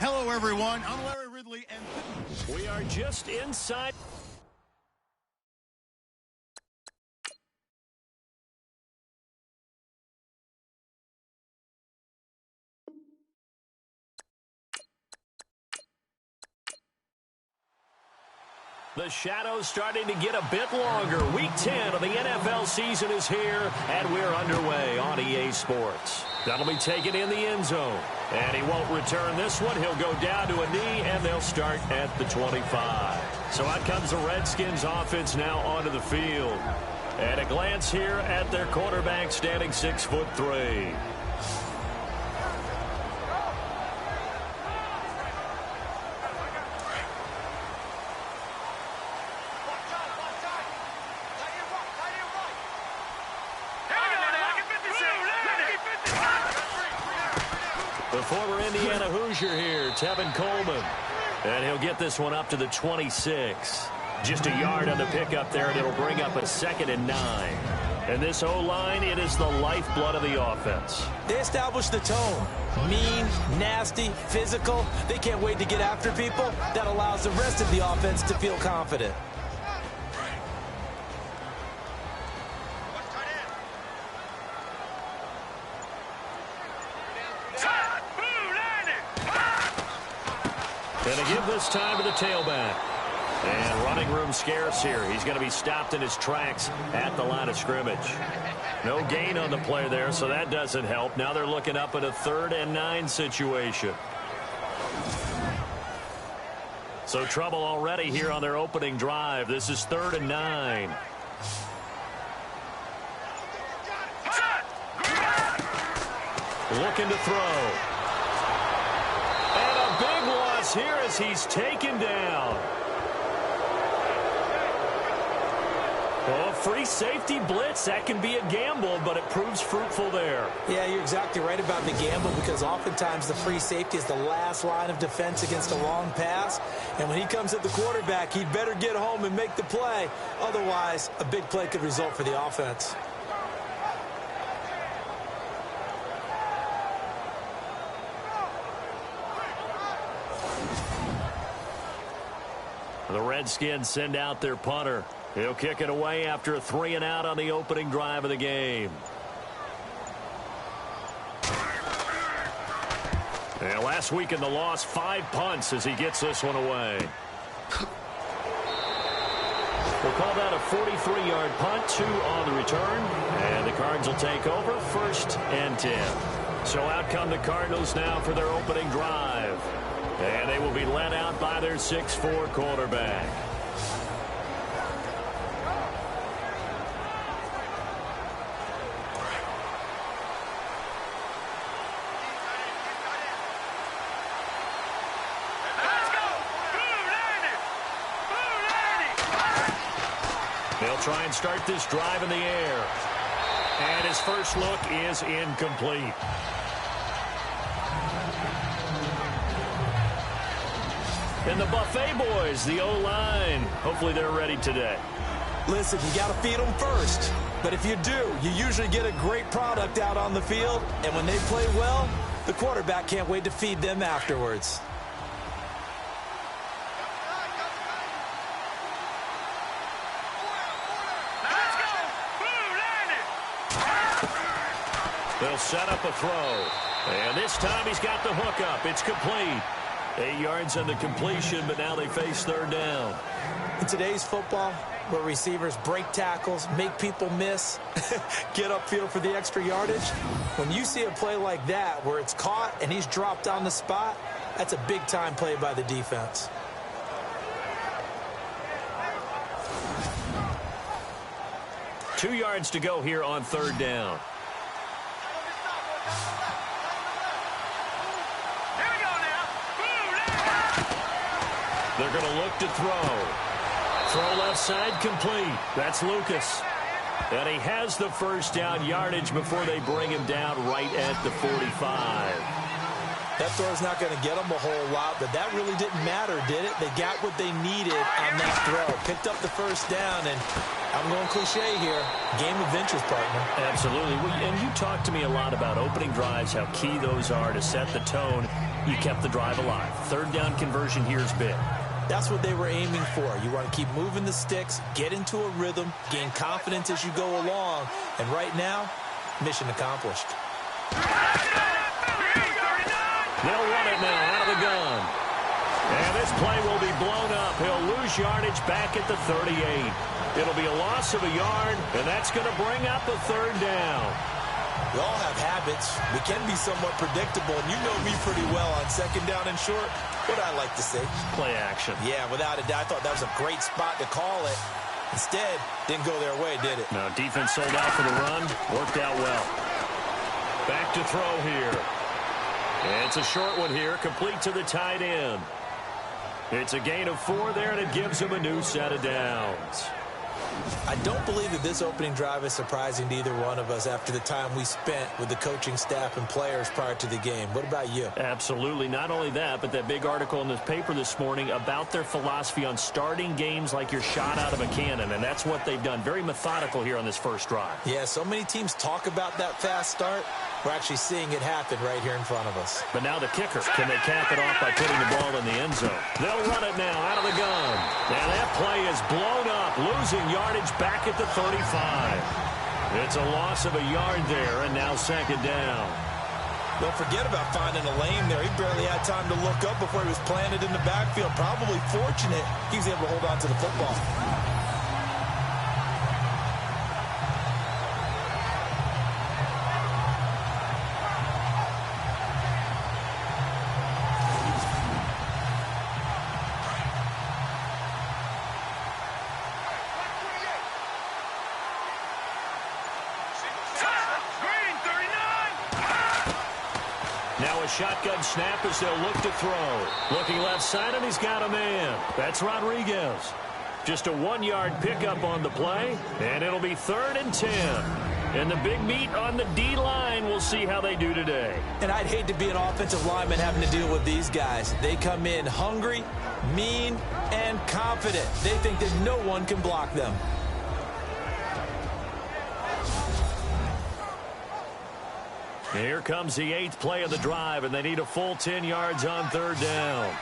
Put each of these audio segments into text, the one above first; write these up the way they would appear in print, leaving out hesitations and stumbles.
Hello, everyone. I'm Larry Ridley, and we are just inside. The shadow's starting to get a bit longer. Week 10 of the NFL season is here, and we're underway on EA Sports. That'll be taken in the end zone. And he won't return this one. He'll go down to a knee, and they'll start at the 25. So out comes the Redskins offense now onto the field. And a glance here at their quarterback standing 6'3". The former Indiana Hoosier here, Tevin Coleman. And he'll get this one up to the 26. Just a yard on the pickup there, and it'll bring up a 2nd and 9. And this O-line, it is the lifeblood of the offense. They establish the tone. Mean, nasty, physical. They can't wait to get after people. That allows the rest of the offense to feel confident. And they give this time to the tailback. And running room scarce here. He's going to be stopped in his tracks at the line of scrimmage. No gain on the play there, so that doesn't help. Now they're looking up at a 3rd and 9 situation. So trouble already here on their opening drive. This is 3rd and 9. Looking to throw. And a big loss here as he's taken down. Well, free safety blitz, that can be a gamble, but it proves fruitful there. Yeah, you're exactly right about the gamble, because oftentimes the free safety is the last line of defense against a long pass. And when he comes at the quarterback, he'd better get home and make the play. Otherwise, a big play could result for the offense. The Redskins send out their punter. He'll kick it away after a 3 and out on the opening drive of the game. And last week in the loss, 5 punts as he gets this one away. We'll call that a 43-yard punt, 2 on the return. And the Cards will take over, 1st and 10. So out come the Cardinals now for their opening drive. And they will be led out by their 6'4" quarterback. They'll try and start this drive in the air. And his first look is incomplete. And the Buffet boys, the O-line, hopefully they're ready today. Listen, you got to feed them first. But if you do, you usually get a great product out on the field. And when they play well, the quarterback can't wait to feed them afterwards. They'll set up a throw. And this time he's got the hook up. It's complete. 8 yards on the completion, but now they face 3rd down. In today's football, where receivers break tackles, make people miss, get upfield for the extra yardage, when you see a play like that where it's caught and he's dropped on the spot, that's a big-time play by the defense. Two yards to go here on 3rd down. They're going to look to throw. Throw left side complete. That's Lucas. And he has the 1st down yardage before they bring him down right at the 45. That throw's not going to get them a whole lot, but that really didn't matter, did it? They got what they needed on that throw. Picked up the 1st down, and I'm going cliche here. Game of inches, partner. Absolutely. And you talked to me a lot about opening drives, how key those are to set the tone. you kept the drive alive. Third down conversion here is big. That's what they were aiming for. You want to keep moving the sticks, get into a rhythm, gain confidence as you go along. And right now, mission accomplished. They'll run it now out of the gun. And this play will be blown up. He'll lose yardage back at the 38. It'll be a loss of a yard, and that's going to bring up a third down. We all have habits. We can be somewhat predictable, and you know me pretty well on second down and short. What I like to say? Play action. Yeah, without a doubt. I thought that was a great spot to call it. Instead, didn't go their way, did it? No, defense sold out for the run. Worked out well. Back to throw here. And it's a short one here, complete to the tight end. It's a gain of 4 there, and it gives him a new set of downs. I don't believe that this opening drive is surprising to either one of us after the time we spent with the coaching staff and players prior to the game. What about you? Absolutely. Not only that, but that big article in the paper this morning about their philosophy on starting games like you're shot out of a cannon, and that's what they've done. Very methodical here on this first drive. Yeah, so many teams talk about that fast start. We're actually seeing it happen right here in front of us. But now the kicker. Can they cap it off by putting the ball in the end zone? They'll run it now out of the gun. And that play is blown up, losing yardage back at the 35. It's a loss of a yard there, and now second down. Don't forget about finding a lane there. He barely had time to look up before he was planted in the backfield. Probably fortunate he was able to hold on to the football. Shotgun snap as they'll look to throw. Looking left side, and he's got a man. That's Rodriguez. Just a 1-yard pickup on the play, and it'll be 3rd and 10. And the big meet on the D-line. We'll see how they do today. And I'd hate to be an offensive lineman having to deal with these guys. They come in hungry, mean, and confident. They think that no one can block them. Here comes the 8th play of the drive, and they need a full 10 yards on 3rd down.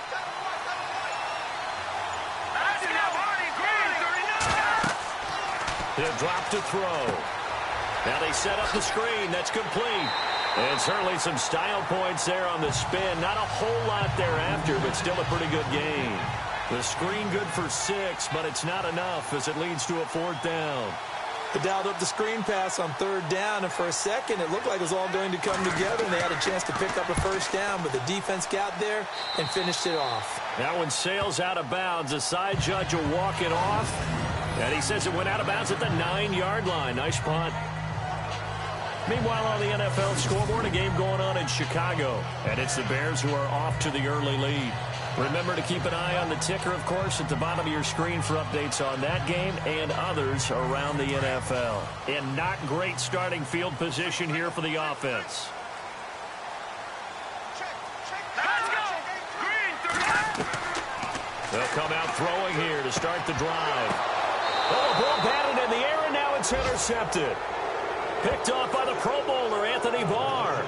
He'll drop to throw. Now they set up the screen. That's complete. And certainly some style points there on the spin. Not a whole lot thereafter, but still a pretty good gain. The screen good for 6, but it's not enough as it leads to a 4th down. They dialed up the screen pass on 3rd down, and for a second, it looked like it was all going to come together, and they had a chance to pick up a 1st down, but the defense got there and finished it off. That one sails out of bounds. The side judge will walk it off, and he says it went out of bounds at the 9-yard line. Nice punt. Meanwhile, on the NFL scoreboard, a game going on in Chicago, and it's the Bears who are off to the early lead. Remember to keep an eye on the ticker, of course, at the bottom of your screen for updates on that game and others around the NFL. And not great starting field position here for the offense. They'll come out throwing here to start the drive. Oh, the ball batted in the air, and now it's intercepted. Picked off by the Pro Bowler, Anthony Barr.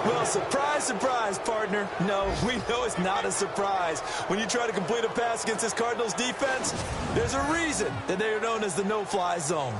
Well, surprise, surprise, partner. No, we know it's not a surprise. When you try to complete a pass against this Cardinals defense, there's a reason that they are known as the no-fly zone.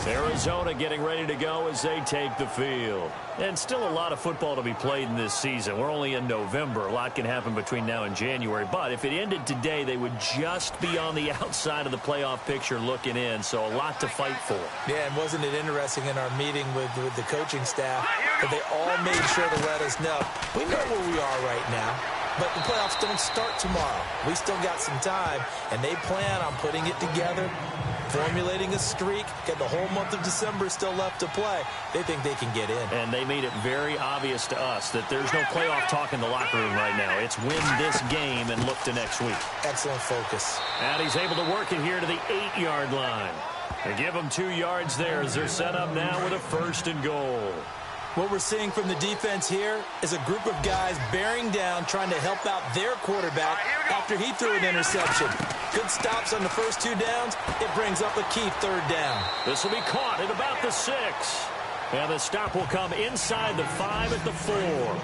Arizona getting ready to go as they take the field. And still a lot of football to be played in this season. We're only in November. A lot can happen between now and January. But if it ended today, they would just be on the outside of the playoff picture looking in. So a lot to fight for. Yeah, and wasn't it interesting in our meeting with the coaching staff that they all made sure to let us know, we know where we are right now, but the playoffs don't start tomorrow. We still got some time, and they plan on putting it together, formulating a streak, get the whole month of December still left to play. They think they can get in. And they made it very obvious to us that there's no playoff talk in the locker room right now. It's win this game and look to next week. Excellent focus. And he's able to work it here to the 8-yard line. They give them 2 yards there as they're set up now with a 1st and goal. What we're seeing from the defense here is a group of guys bearing down, trying to help out their quarterback after he threw an interception. Good stops on the first 2 downs. It brings up a key 3rd down. This will be caught at about the 6. And the stop will come inside the 5 at the 4.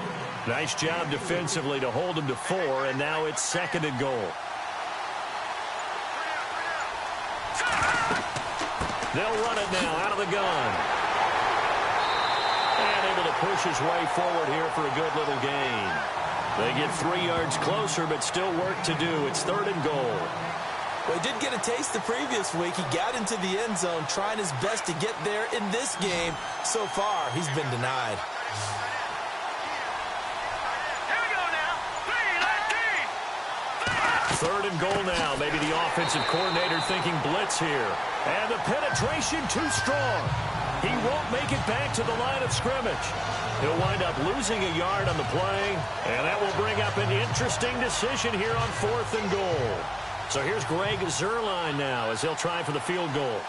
Nice job defensively to hold him to 4, and now it's 2nd and goal. They'll run it now out of the gun. And able to push his way forward here for a good little gain. They get 3 yards closer, but still work to do. It's 3rd and goal. Well, he did get a taste the previous week. He got into the end zone trying his best to get there in this game. So far, he's been denied. Here we go now. 3rd and goal now. Maybe the offensive coordinator thinking blitz here. And the penetration too strong. He won't make it back to the line of scrimmage. He'll wind up losing a yard on the play, and that will bring up an interesting decision here on 4th and goal. So here's Greg Zuerlein now as he'll try for the field goal.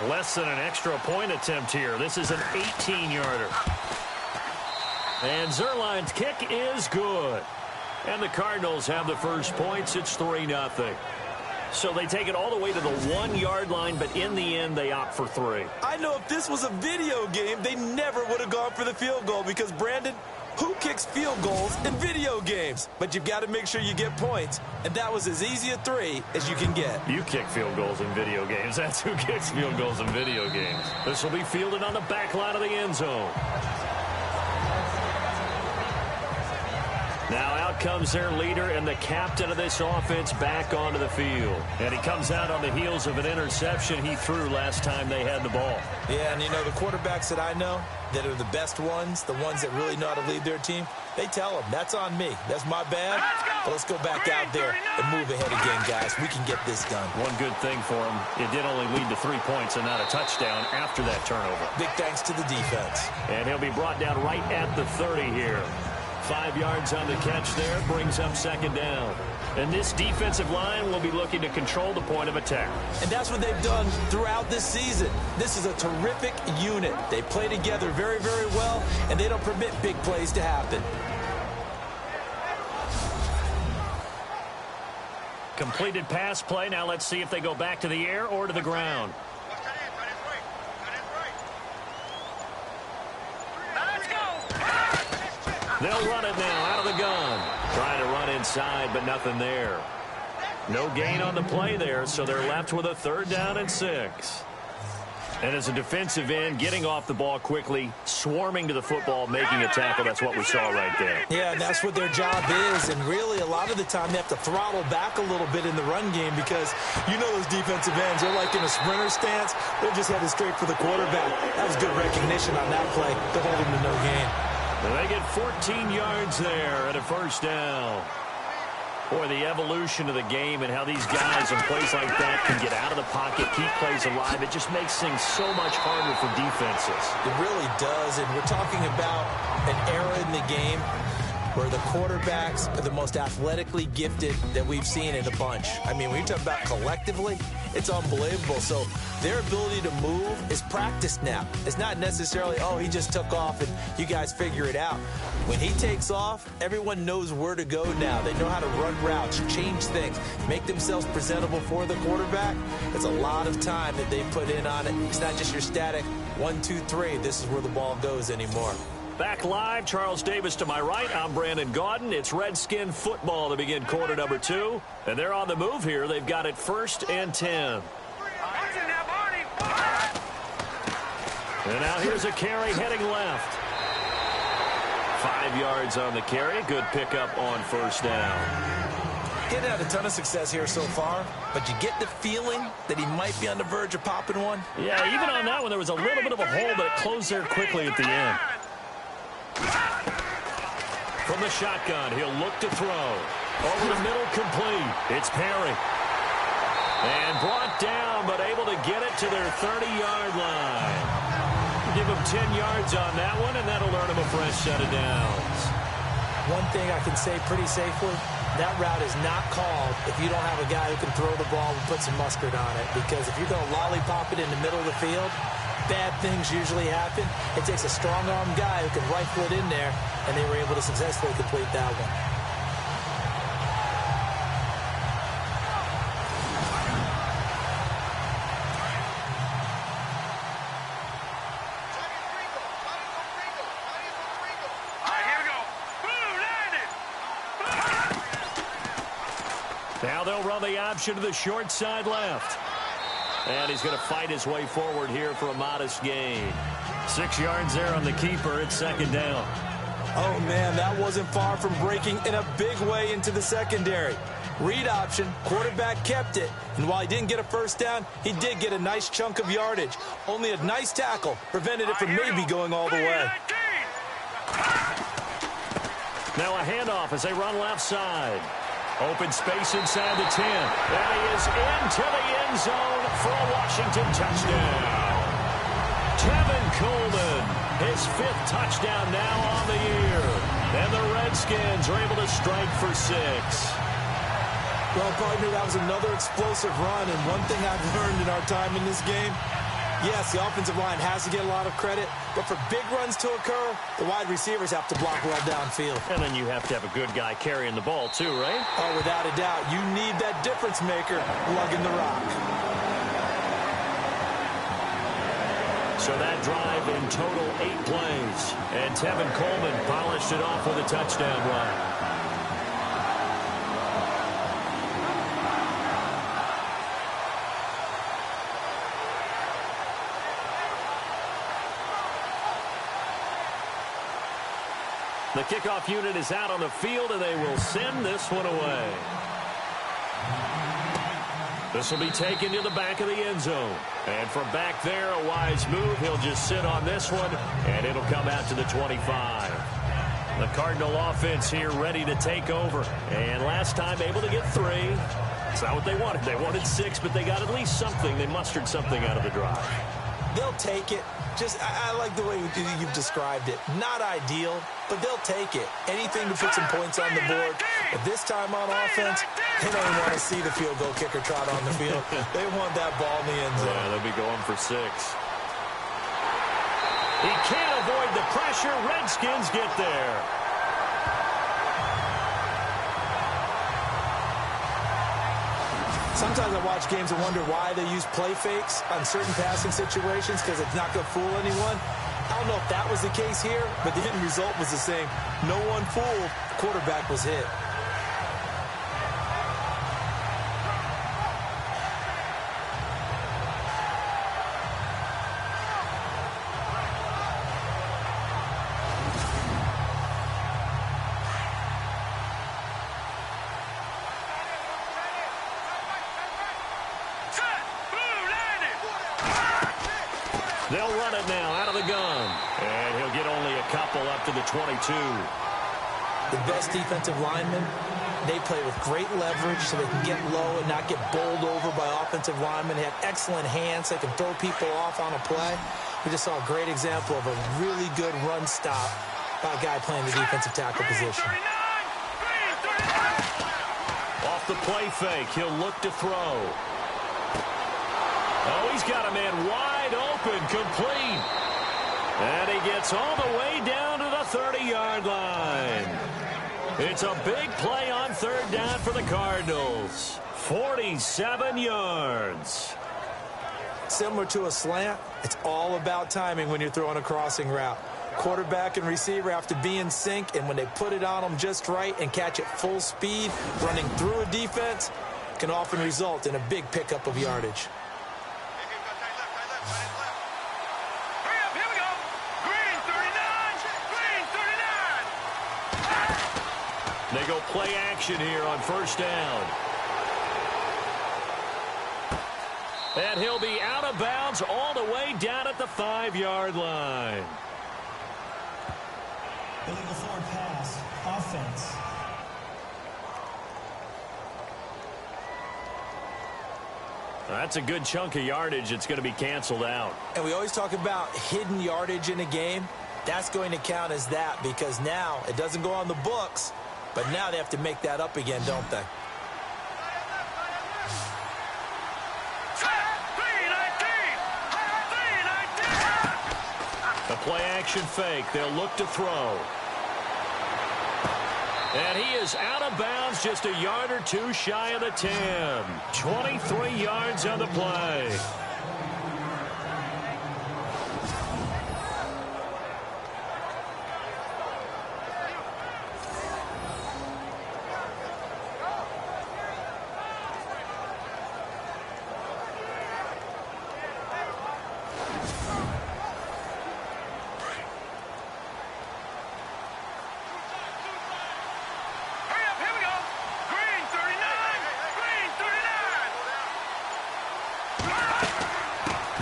Less than an extra point attempt here. This is an 18-yarder. And Zuerlein's kick is good. And the Cardinals have the first points. It's 3-0. So they take it all the way to the 1-yard line, but in the end, they opt for 3. I know if this was a video game, they never would have gone for the field goal because, Brandon, who kicks field goals in video games? But you've got to make sure you get points, and that was as easy a 3 as you can get. You kick field goals in video games. That's who kicks field goals in video games. This will be fielded on the back line of the end zone. Now out comes their leader and the captain of this offense back onto the field. And he comes out on the heels of an interception he threw last time they had the ball. Yeah, and you know, the quarterbacks that I know that are the best ones, the ones that really know how to lead their team, they tell them, that's on me. That's my bad. But let's go back out there and move ahead again, guys. We can get this done. One good thing for him, it did only lead to 3 points and not a touchdown after that turnover. Big thanks to the defense. And he'll be brought down right at the 30 here. 5 yards on the catch there, brings up 2nd down. And this defensive line will be looking to control the point of attack. And that's what they've done throughout this season. This is a terrific unit. They play together very, very well, and they don't permit big plays to happen. Completed pass play. Now let's see if they go back to the air or to the ground. They'll run it now out of the gun. Trying to run inside, but nothing there. No gain on the play there, so they're left with a 3rd down and 6. And as a defensive end, getting off the ball quickly, swarming to the football, making a tackle. That's what we saw right there. Yeah, and that's what their job is. And really, a lot of the time, they have to throttle back a little bit in the run game because you know those defensive ends, they're like in a sprinter stance. They're just headed straight for the quarterback. That was good recognition on that play to hold him to no gain. And they get 14 yards there at a 1st down. Boy, the evolution of the game and how these guys in plays like that can get out of the pocket, keep plays alive, it just makes things so much harder for defenses. It really does, and we're talking about an era in the game where the quarterbacks are the most athletically gifted that we've seen in a bunch. I mean, when you talk about collectively, it's unbelievable. So their ability to move is practiced now. It's not necessarily, oh, he just took off and you guys figure it out. When he takes off, everyone knows where to go now. They know how to run routes, change things, make themselves presentable for the quarterback. It's a lot of time that they put in on it. It's not just your static 1, 2, 3. This is where the ball goes anymore. Back live, Charles Davis to my right. I'm Brandon Gaudin. It's Redskin football to begin quarter number 2. And they're on the move here. They've got it 1st and 10. And now here's a carry heading left. 5 yards on the carry. Good pickup on 1st down. He hasn't had a ton of success here so far, but you get the feeling that he might be on the verge of popping one. Yeah, even on that one, there was a little bit of a hole, but it closed there quickly at the end. From the shotgun, he'll look to throw. Over the middle, complete. It's Perry. And brought down, but able to get it to their 30-yard line. Give him 10 yards on that one, and that'll earn him a fresh set of downs. One thing I can say pretty safely, that route is not called if you don't have a guy who can throw the ball and put some mustard on it. Because if you're going to lollipop it in the middle of the field, bad things usually happen. It takes a strong-arm guy who can rifle it in there, and they were able to successfully complete that one. Now they'll run the option to the short side left. And he's going to fight his way forward here for a modest gain. 6 yards there on the keeper. It's second down. Oh, man, that wasn't far from breaking in a big way into the secondary. Read option, quarterback kept it. And while he didn't get a first down, he did get a nice chunk of yardage. Only a nice tackle prevented it from maybe going all the way. Now a handoff as they run left side. Open space inside the 10. And he is into the end zone for a Washington touchdown. Tevin Coleman, his 5th touchdown now on the year. And the Redskins are able to strike for 6. Well, partner, that was another explosive run. And one thing I've learned in our time in this game, yes, the offensive line has to get a lot of credit, but for big runs to occur, the wide receivers have to block well downfield. And then you have to have a good guy carrying the ball too, right? Oh, without a doubt. You need that difference maker lugging the rock. So that drive in total 8 plays. And Tevin Coleman polished it off with a touchdown run. The kickoff unit is out on the field, and they will send this one away. This will be taken to the back of the end zone. And from back there, a wise move. He'll just sit on this one, and it'll come out to the 25. The Cardinal offense here ready to take over. And last time able to get 3. It's not what they wanted. They wanted 6, but they got at least something. They mustered something out of the drive. They'll take it. I like the way you've described it. Not ideal, but they'll take it. Anything to put some points on the board. But this time on offense, they don't even want to see the field goal kicker trot on the field. They want that ball in the end zone. Yeah, they'll be going for 6. He can't avoid the pressure. Redskins get there. Sometimes I watch games and wonder why they use play fakes on certain passing situations because it's not going to fool anyone. I don't know if that was the case here, but the end result was the same. No one fooled. The quarterback was hit. They'll run it now out of the gun. And he'll get only a couple up to the 22. The best defensive linemen, they play with great leverage so they can get low and not get bowled over by offensive linemen. They have excellent hands. They can throw people off on a play. We just saw a great example of a really good run stop by a guy playing the defensive tackle position. Off the play fake, he'll look to throw. Oh, he's got a man wide open, complete. And he gets all the way down to the 30-yard line. It's a big play on 3rd down for the Cardinals. 47 yards. Similar to a slant, it's all about timing when you're throwing a crossing route. Quarterback and receiver have to be in sync, and when they put it on them just right and catch it full speed, running through a defense can often result in a big pickup of yardage. They go play action here on 1st down. And he'll be out of bounds all the way down at the 5-yard line. Illegal forward pass, offense. That's a good chunk of yardage. It's going to be canceled out. And we always talk about hidden yardage in a game. That's going to count as that because now it doesn't go on the books, but now they have to make that up again, don't they? A play-action fake. They'll look to throw. And he is out of bounds just a yard or two shy of the 10. 23 yards on the play.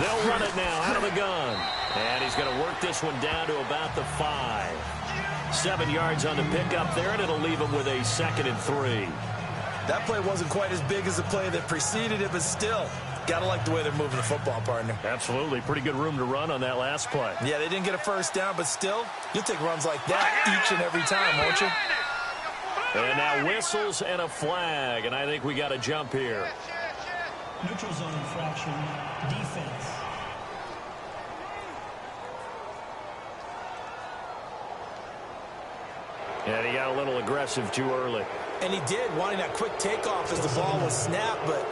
They'll run it now out of the gun. And he's going to work this one down to about the 5. 7 yards on the pickup there, and it'll leave him with a 2nd and 3. That play wasn't quite as big as the play that preceded it, but still, gotta like the way they're moving the football, partner. Absolutely. Pretty good room to run on that last play. Yeah, they didn't get a first down, but still, you'll take runs like that each and every time, won't you? And now whistles and a flag, and I think we got a jump here. Neutral zone infraction, defense. And he got a little aggressive too early. And he did, wanting that quick takeoff as the ball was snapped, but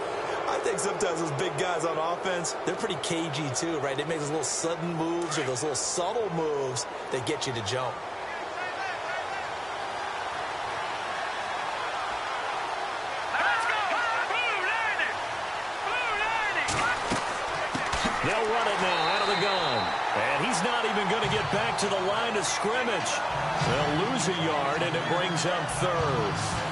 I think sometimes those big guys on offense, they're pretty cagey too, right? They make those little sudden moves or those little subtle moves that get you to jump. They'll run it now out of the gun. And he's not even going to get back to the line of scrimmage. They'll lose a yard, and it brings up 3rd.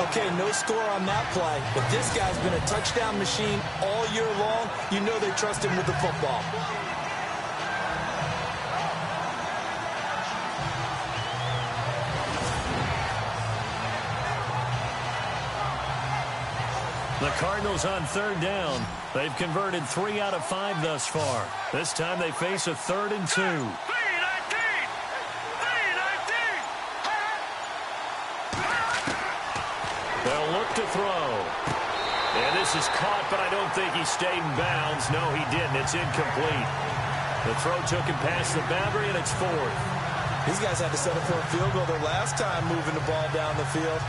Okay, no score on that play, but this guy's been a touchdown machine all year long. You know they trust him with the football. The Cardinals on 3rd down. They've converted 3 out of 5 thus far. This time they face a 3rd and 2. They'll look to throw. And this is caught, but I don't think he stayed in bounds. No, he didn't. It's incomplete. The throw took him past the boundary, and it's 4th. These guys had to settle for a field goal their last time moving the ball down the field.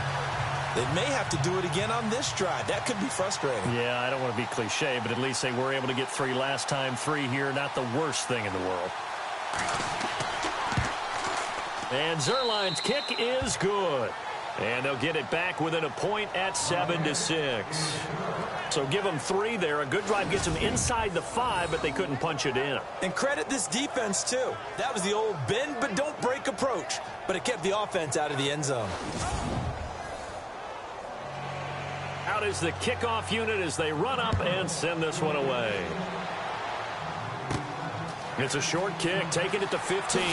They may have to do it again on this drive. That could be frustrating. Yeah, I don't want to be cliche, but at least they were able to get 3 last time. 3 here, not the worst thing in the world. And Zerline's kick is good. And they'll get it back within a point at 7-6. So give them 3 there. A good drive gets them inside the 5, but they couldn't punch it in. And credit this defense, too. That was the old bend but don't break approach. But it kept the offense out of the end zone. Out is the kickoff unit as they run up and send this one away. It's a short kick, taking it to 15.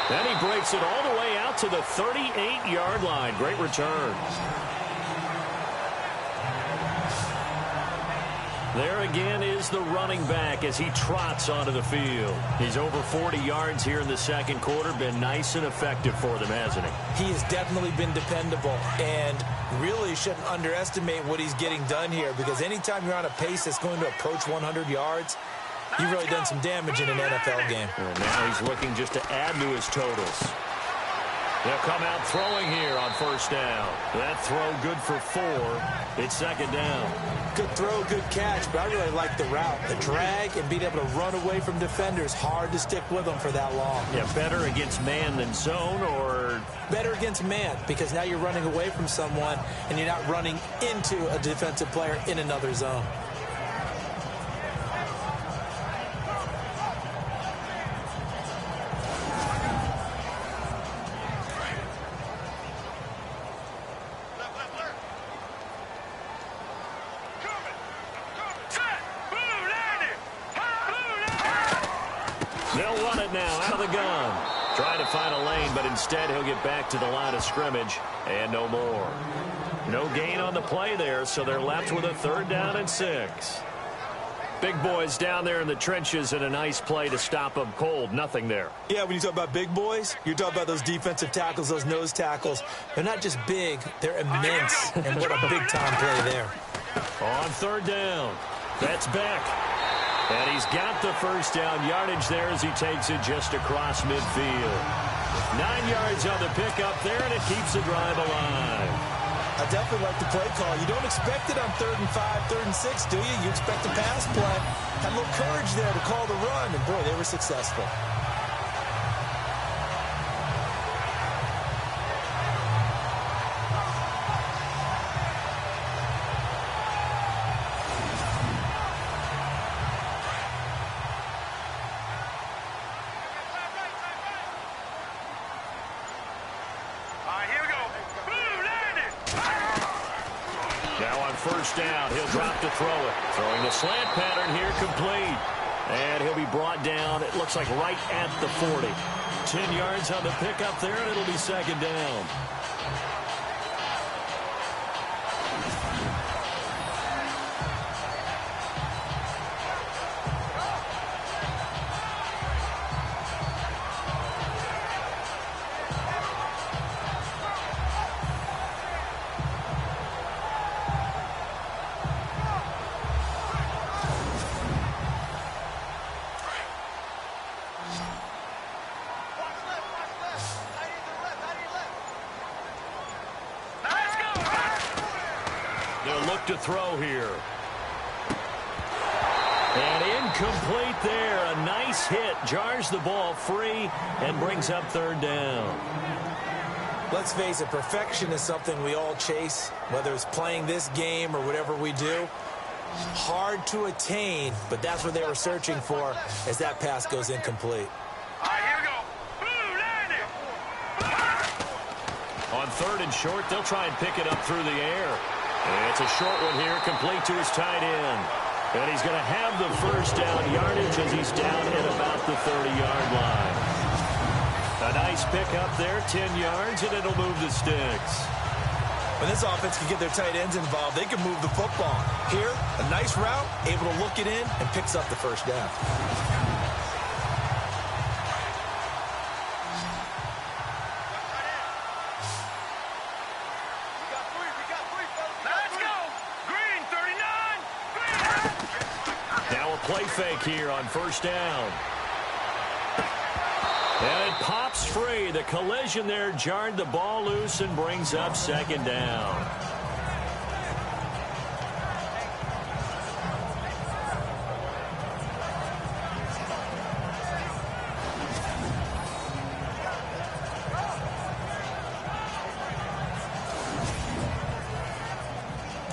Then he breaks it all the way out to the 38-yard line. Great return. There again is the running back as he trots onto the field. He's over 40 yards here in the second quarter. Been nice and effective for them, hasn't he? He has definitely been dependable and really shouldn't underestimate what he's getting done here, because anytime you're on a pace that's going to approach 100 yards, you've really done some damage in an NFL game. And now he's looking just to add to his totals. They'll come out throwing here on 1st down. That throw good for 4. It's 2nd down. Good throw, good catch, but I really like the route. The drag and being able to run away from defenders. Hard to stick with them for that long. Yeah, better against man than zone, or? Better against man, because now you're running away from someone and you're not running into a defensive player in another zone. They'll run it now out of the gun. Trying to find a lane, but instead he'll get back to the line of scrimmage and no more. No gain on the play there, so they're left with a 3rd down and 6. Big boys down there in the trenches, and a nice play to stop them cold. Nothing there. Yeah, when you talk about big boys, you're talking about those defensive tackles, those nose tackles. They're not just big, they're immense. And what a big-time play there. On 3rd down, that's Beck. And he's got the 1st down yardage there as he takes it just across midfield. 9 yards on the pickup there, and it keeps the drive alive. I definitely like the play call. You don't expect it on 3rd and 5, 3rd and 6, do you? You expect a pass play. Had a little courage there to call the run, and boy, they were successful. first down. He'll drop to throw it. Throwing the slant pattern here, complete. And he'll be brought down, it looks like right at the 40. 10 yards on the pickup there, and it'll be second down. To throw here. And incomplete there. A nice hit. Jars the ball free and brings up third down. Let's face it, perfection is something we all chase, whether it's playing this game or whatever we do. Hard to attain, but that's what they were searching for as that pass goes incomplete. All right, here we go. Boom, On third and short, they'll try and pick it up through the air. It's a short one here, complete to his tight end. And he's going to have the first down yardage as he's down at about the 30-yard line. A nice pickup there, 10 yards, and it'll move the sticks. When this offense can get their tight ends involved, they can move the football. Here, a nice route, able to look it in, and picks up the first down. Play fake here on first down. And it pops free. The collision there jarred the ball loose and brings up second down.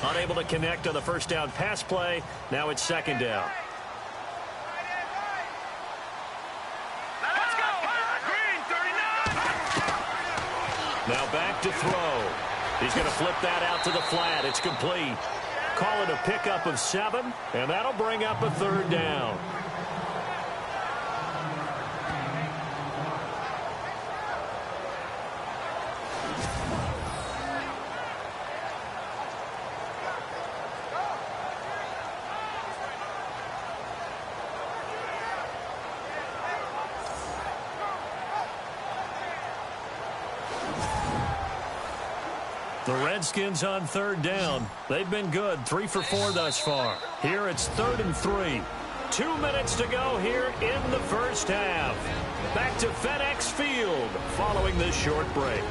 Unable to connect on the first down pass play. Now it's second down. Now back to throw. He's going to flip that out to the flat. It's complete. Call it a pickup of 7, and that'll bring up a third down. The Redskins on third down. They've been good, 3 for 4 thus far. Here it's 3rd and 3. 2 minutes to go here in the first half. Back to FedEx Field following this short break.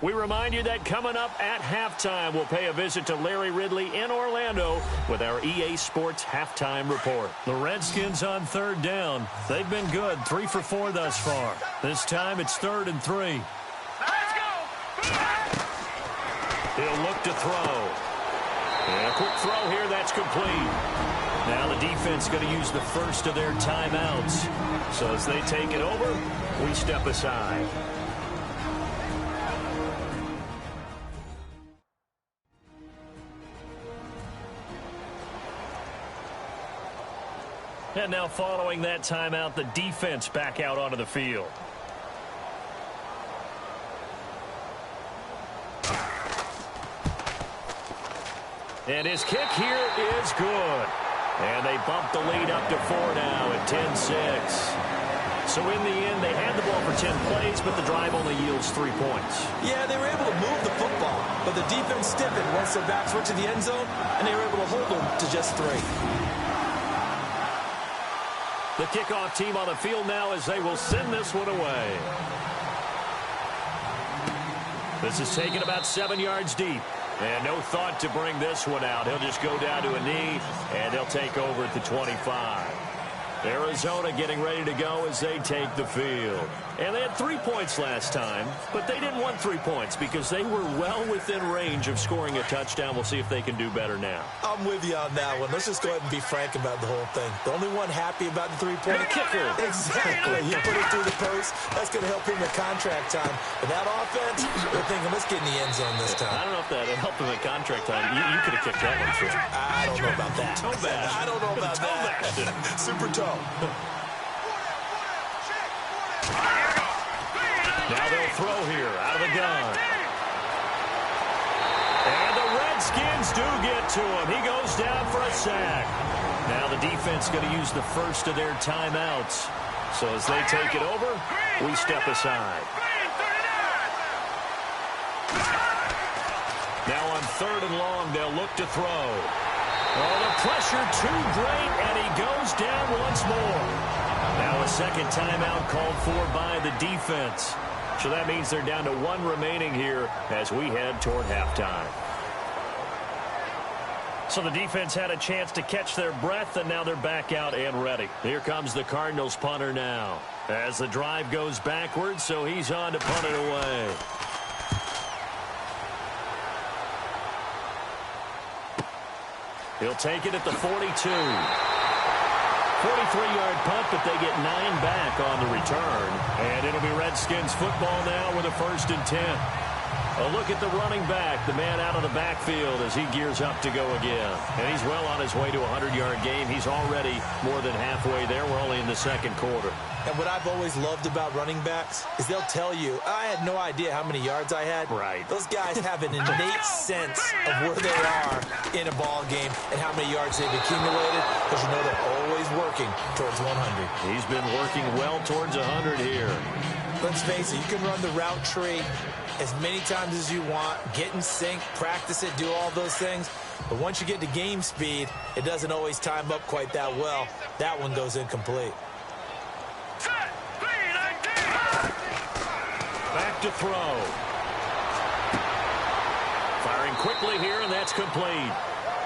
We remind you that coming up at halftime, we'll pay a visit to Larry Ridley in Orlando with our EA Sports Halftime Report. The Redskins on third down. They've been good, 3 for 4 thus far. This time it's 3rd and 3. Let's go. He'll look to throw. And a quick throw here, that's complete. Now the defense going to use the first of their timeouts. So as they take it over, we step aside. And now following that timeout, the defense back out onto the field. And his kick here is good. And they bump the lead up to 4 now at 10-6. So in the end, they had the ball for 10 plays, but the drive only yields 3 points. Yeah, they were able to move the football, but the defense stiffened once their backs went to the end zone, and they were able to hold them to just 3. The kickoff team on the field now as they will send this one away. This is taken about 7 yards deep. And no thought to bring this one out. He'll just go down to a knee, and they'll take over at the 25. Arizona getting ready to go as they take the field. And they had 3 points last time, but they didn't want 3 points because they were well within range of scoring a touchdown. We'll see if they can do better now. I'm with you on that one. Let's just go ahead and be frank about the whole thing. The only one happy about the three-point kicker. Exactly. You put it through the post. That's going to help him in contract time. But that offense, they're thinking, let's get in the end zone this time. I don't know if that helped him at contract time. You could have kicked that one through. I don't know about that. Toe bash. I don't know about that. Super toe. Now they'll throw here out of the gun. And the Redskins do get to him. He goes down for a sack. Now the defense going to use the first of their timeouts. So as they take it over, we step aside. Now on 3rd and long, they'll look to throw. Oh, the pressure too great, and he goes down once more. Now a second timeout called for by the defense. So that means they're down to 1 remaining here as we head toward halftime. So the defense had a chance to catch their breath, and now they're back out and ready. Here comes the Cardinals punter now. As the drive goes backwards, so he's on to punt it away. He'll take it at the 42. 43-yard punt, but they get 9 back on the return. And it'll be Redskins football now with a 1st and 10. A look at the running back, the man out of the backfield as he gears up to go again. And he's well on his way to a 100-yard game. He's already more than halfway there. We're only in the 2nd quarter. And what I've always loved about running backs is they'll tell you, I had no idea how many yards I had. Right. Those guys have an innate sense of where they are in a ball game and how many yards they've accumulated because you know they're always working towards 100. He's been working well towards 100 here. Let's face it, you can run the route tree as many times as you want, get in sync, practice it, do all those things. But once you get to game speed, it doesn't always time up quite that well. That one goes incomplete. Back to throw. Firing quickly here, and that's complete.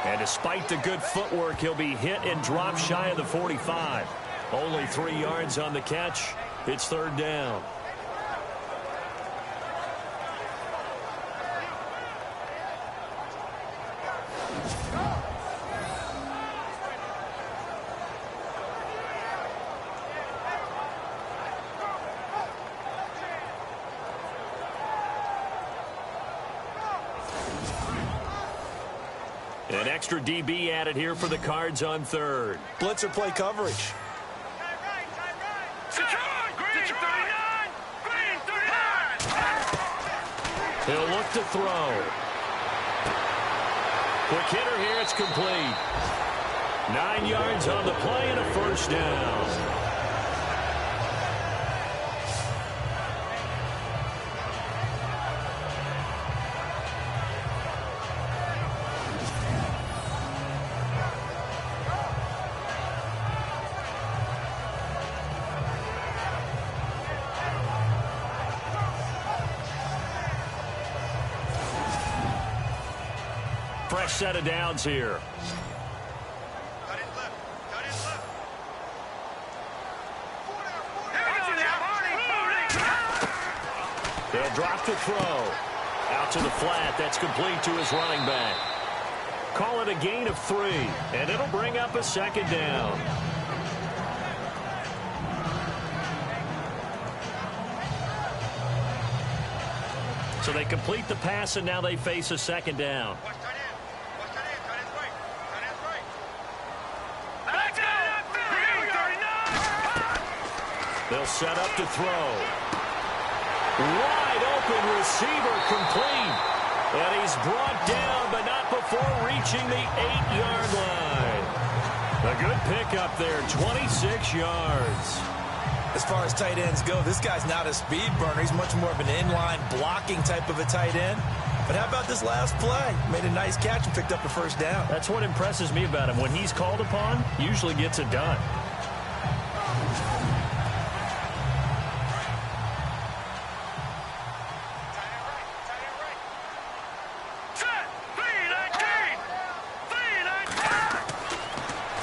And despite the good footwork, he'll be hit and dropped shy of the 45. Only 3 yards on the catch. It's 3rd down. An extra DB added here for the Cards on 3rd. Blitzer play coverage. He'll look to throw. Quick hitter here, it's complete. 9 yards on the play and a 1st down. Fresh set of downs here. They'll drop to throw. Out to the flat. That's complete to his running back. Call it a gain of 3, and it'll bring up a 2nd down. So they complete the pass, and now they face a 2nd down. They'll set up to throw. Wide open receiver complete. And he's brought down, but not before reaching the 8-yard line. A good pickup there, 26 yards. As far as tight ends go, this guy's not a speed burner. He's much more of an inline blocking type of a tight end. But how about this last play? Made a nice catch and picked up a 1st down. That's what impresses me about him. When he's called upon, usually gets it done.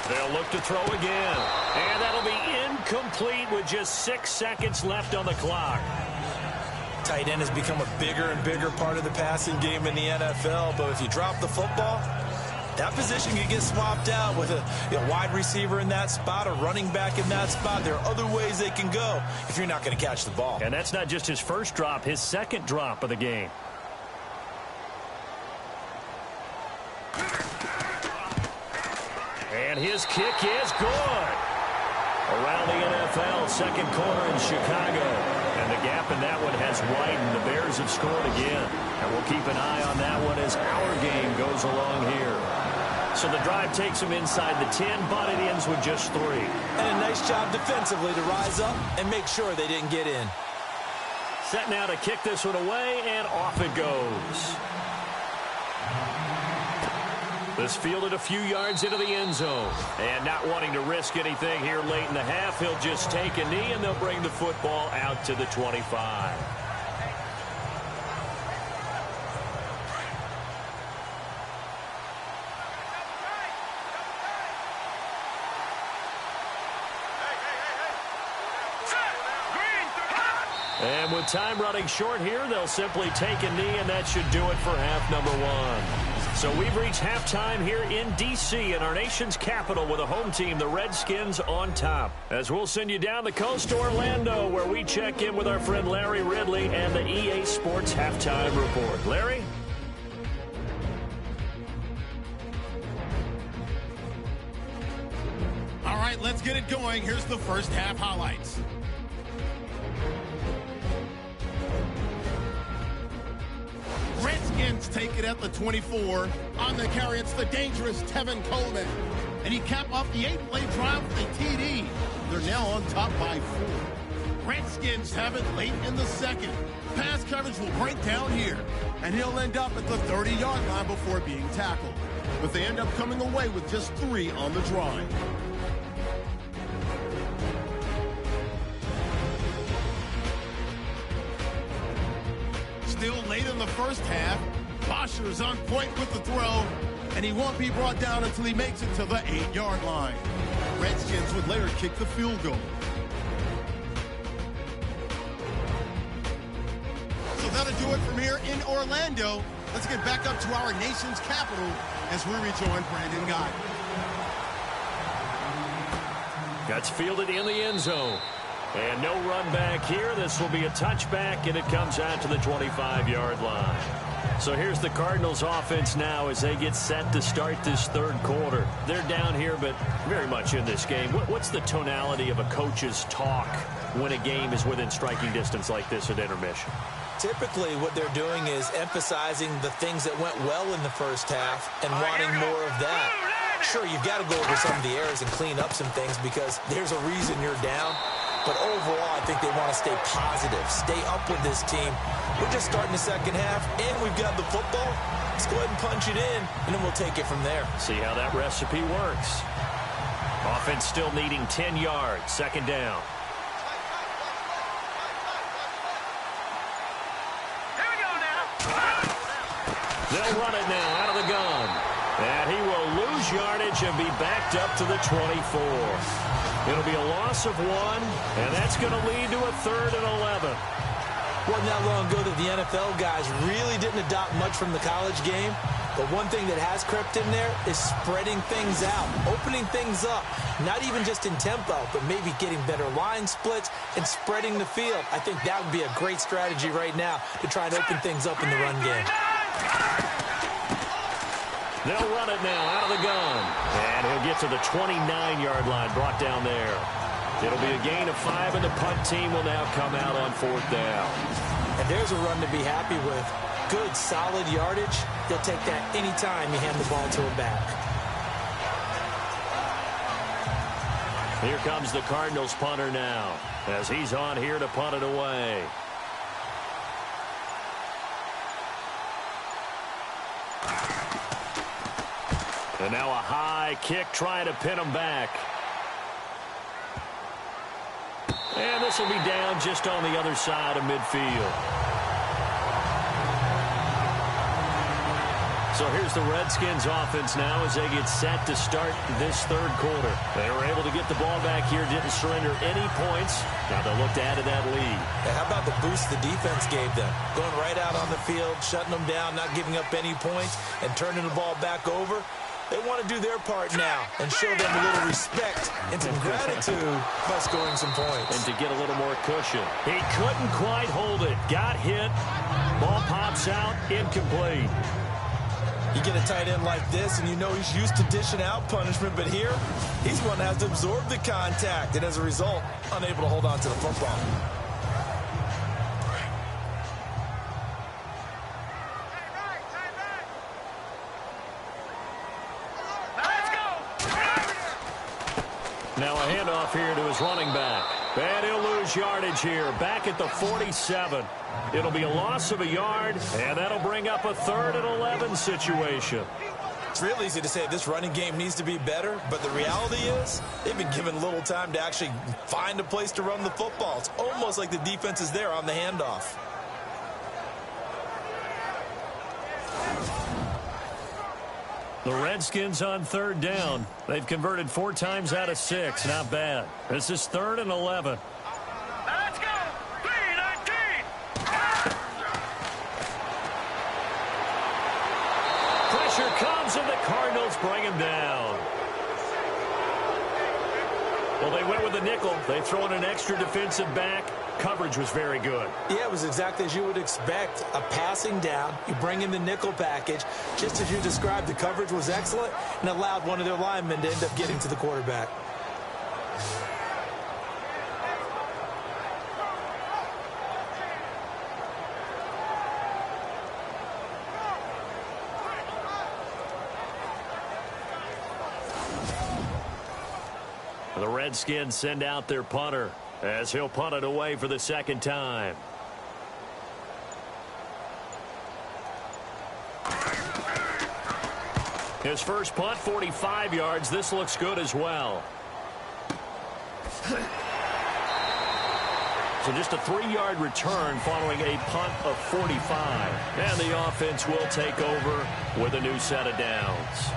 They'll They'll look to throw again. And that'll be incomplete with just 6 seconds left on the clock. Tight end has become a bigger and bigger part of the passing game in the NFL, but if you drop the football, that position can get swapped out with a wide receiver in that spot, a running back in that spot. There are other ways they can go if you're not going to catch the ball. And that's not just his first drop, his second drop of the game. And his kick is good. Around the NFL, second quarter in Chicago. And the gap in that one has widened. The Bears have scored again. And we'll keep an eye on that one as our game goes along here. So the drive takes them inside the 10, but it ends with just 3. And a nice job defensively to rise up and make sure they didn't get in. Set now to kick this one away, and off it goes. This fielded a few yards into the end zone. And not wanting to risk anything here late in the half, he'll just take a knee, and they'll bring the football out to the 25. And with time running short here, they'll simply take a knee, and that should do it for half number 1. So we've reached halftime here in D.C. in our nation's capital with a home team, the Redskins, on top. As we'll send you down the coast to Orlando, where we check in with our friend Larry Ridley and the EA Sports Halftime Report. Larry? All right, let's get it going. Here's the first half highlights. Redskins take it at the 24. On the carry, it's the dangerous Tevin Coleman. And he capped off the 8-play drive with a TD. They're now on top by 4. Redskins have it late in the second. Pass coverage will break down here. And he'll end up at the 30-yard line before being tackled. But they end up coming away with just 3 on the drive. Still late in the first half. Bosher's on point with the throw, and he won't be brought down until he makes it to the 8-yard line. Redskins would later kick the field goal. So that'll do it from here in Orlando. Let's get back up to our nation's capital as we rejoin Brandon Guy. That's fielded in the end zone. And no run back here. This will be a touchback, and it comes out to the 25-yard line. So here's the Cardinals offense now as they get set to start this third quarter. They're down here, but very much in this game. What's the tonality of a coach's talk when a game is within striking distance like this at intermission? Typically, what they're doing is emphasizing the things that went well in the first half and wanting more of that. Sure, you've got to go over some of the errors and clean up some things because there's a reason you're down. But overall, I think they want to stay positive, stay up with this team. We're just starting the second half, and we've got the football. Let's go ahead and punch it in, and then we'll take it from there. See how that recipe works. Offense still needing 10 yards, second down. Here we go now. They'll run it now out of the gun. And he will lose yardage and be backed up to the 24. It'll be a loss of 1, and that's going to lead to a 3rd and 11. Wasn't that long ago that the NFL guys really didn't adopt much from the college game. But one thing that has crept in there is spreading things out, opening things up, not even just in tempo, but maybe getting better line splits and spreading the field. I think that would be a great strategy right now to try and open things up in the run game. They'll run it now out of the gun. And he'll get to the 29-yard line, brought down there. It'll be a gain of 5, and the punt team will now come out on 4th down. And there's a run to be happy with. Good, solid yardage. They'll take that anytime you hand the ball to a back. Here comes the Cardinals punter now, as he's on here to punt it away. And now a high kick trying to pin him back. And this will be down just on the other side of midfield. So here's the Redskins offense now as they get set to start this third quarter. They were able to get the ball back here, didn't surrender any points. Now they'll look to add to that lead. And how about the boost the defense gave them? Going right out on the field, shutting them down, not giving up any points, and turning the ball back over. They want to do their part now and show them a little respect and some gratitude by scoring some points. And to get a little more cushion. He couldn't quite hold it. Got hit. Ball pops out. Incomplete. You get a tight end like this, and you know he's used to dishing out punishment, but here, he's one that has to absorb the contact, and as a result, unable to hold on to the football. Now a handoff here to his running back. And he'll lose yardage here. Back at the 47. It'll be a loss of a yard, and that'll bring up a 3rd and 11 situation. It's real easy to say this running game needs to be better, but the reality is they've been given little time to actually find a place to run the football. It's almost like the defense is there on the handoff. The Redskins on 3rd down. They've converted 4 times out of 6. Not bad. This is 3rd and 11. Let's go. 3-19. Pressure comes, and the Cardinals bring him down. Well, they went with the nickel. They throw in an extra defensive back. Coverage was very good. Yeah, it was exactly as you would expect. A passing down. You bring in the nickel package. Just as you described, the coverage was excellent and allowed one of their linemen to end up getting to the quarterback. The Redskins send out their punter as he'll punt it away for the 2nd time. His first punt, 45 yards. This looks good as well. So just a 3-yard return following a punt of 45. And the offense will take over with a new set of downs.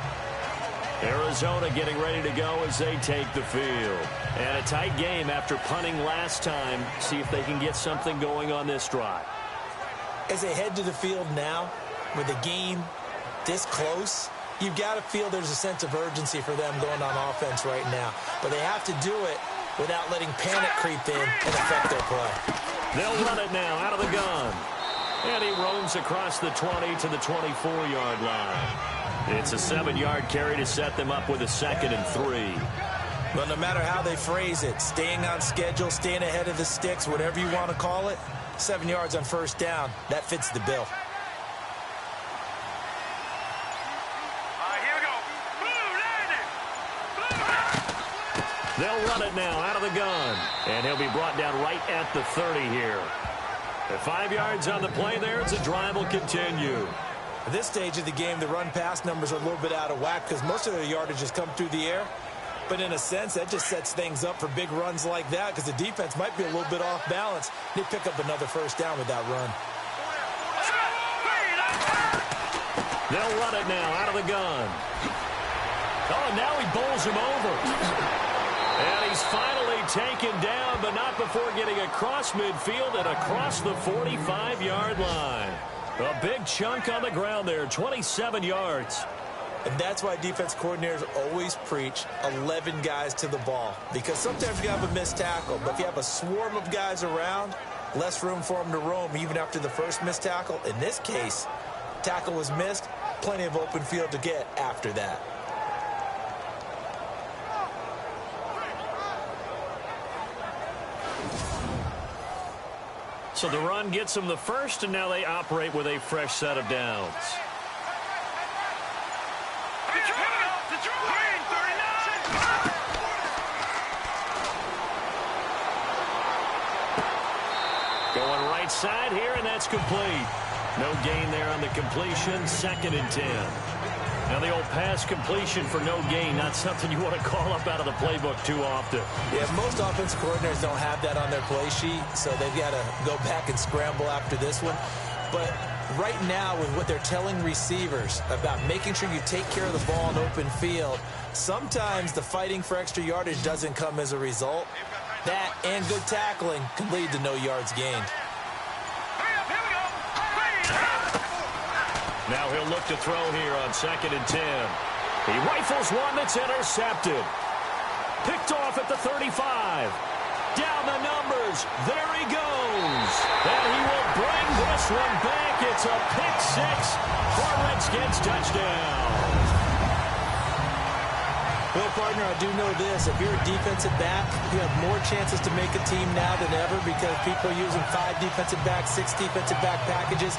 Arizona getting ready to go as they take the field. And a tight game after punting last time. See if they can get something going on this drive. As they head to the field now, with the game this close, you've got to feel there's a sense of urgency for them going on offense right now. But they have to do it without letting panic creep in and affect their play. They'll run it now out of the gun. And he roams across the 20 to the 24-yard line. It's a 7-yard carry to set them up with a 2nd and 3. But no matter how they phrase it, staying on schedule, staying ahead of the sticks, whatever you want to call it, 7 yards on 1st down, that fits the bill. Here we go. Blue, landing. Blue. They'll run it now out of the gun. And he'll be brought down right at the 30 here. At 5 yards on the play there, as the drive will continue. At this stage of the game, the run-pass numbers are a little bit out of whack because most of their yardage has come through the air. But in a sense, that just sets things up for big runs like that because the defense might be a little bit off balance. They pick up another 1st down with that run. They'll run it now out of the gun. Oh, and now he bowls him over. And he's finally taken down, but not before getting across midfield and across the 45-yard line. A big chunk on the ground there, 27 yards. And that's why defense coordinators always preach 11 guys to the ball. Because sometimes you have a missed tackle, but if you have a swarm of guys around, less room for them to roam even after the first missed tackle. In this case, tackle was missed, plenty of open field to get after that. So the run gets them the first, and now they operate with a fresh set of downs. Going right side here, and that's complete. No gain there on the completion, 2nd and 10. Now the old pass completion for no gain, not something you want to call up out of the playbook too often. Yeah, most offensive coordinators don't have that on their play sheet, so they've got to go back and scramble after this one. But right now with what they're telling receivers about making sure you take care of the ball in open field, sometimes the fighting for extra yardage doesn't come as a result. That and good tackling can lead to no yards gained. Now he'll look to throw here on 2nd and 10. He rifles one that's intercepted. Picked off at the 35. Down the numbers. There he goes. And he will bring this one back. It's a pick six for Redskins touchdown. Well, partner, I do know this. If you're a defensive back, you have more chances to make a team now than ever because people are using 5 defensive backs, 6 defensive back packages.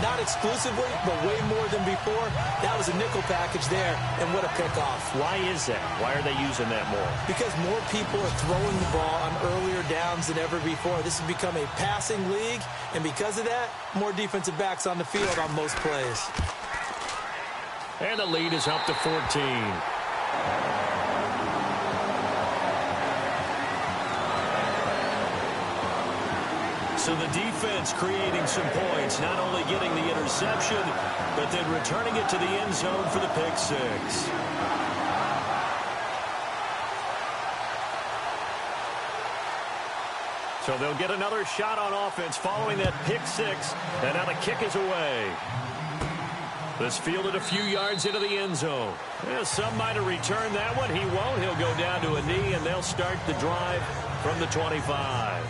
Not exclusively, but way more than before. That was a nickel package there, and what a pickoff. Why is that? Why are they using that more? Because more people are throwing the ball on earlier downs than ever before. This has become a passing league, and because of that, more defensive backs on the field on most plays. And the lead is up to 14. So the defense creating some points, not only getting the interception, but then returning it to the end zone for the pick six. So they'll get another shot on offense following that pick six, and now the kick is away. This fielded a few yards into the end zone. Yeah, some might have returned that one. He won't. He'll go down to a knee, and they'll start the drive from the 25.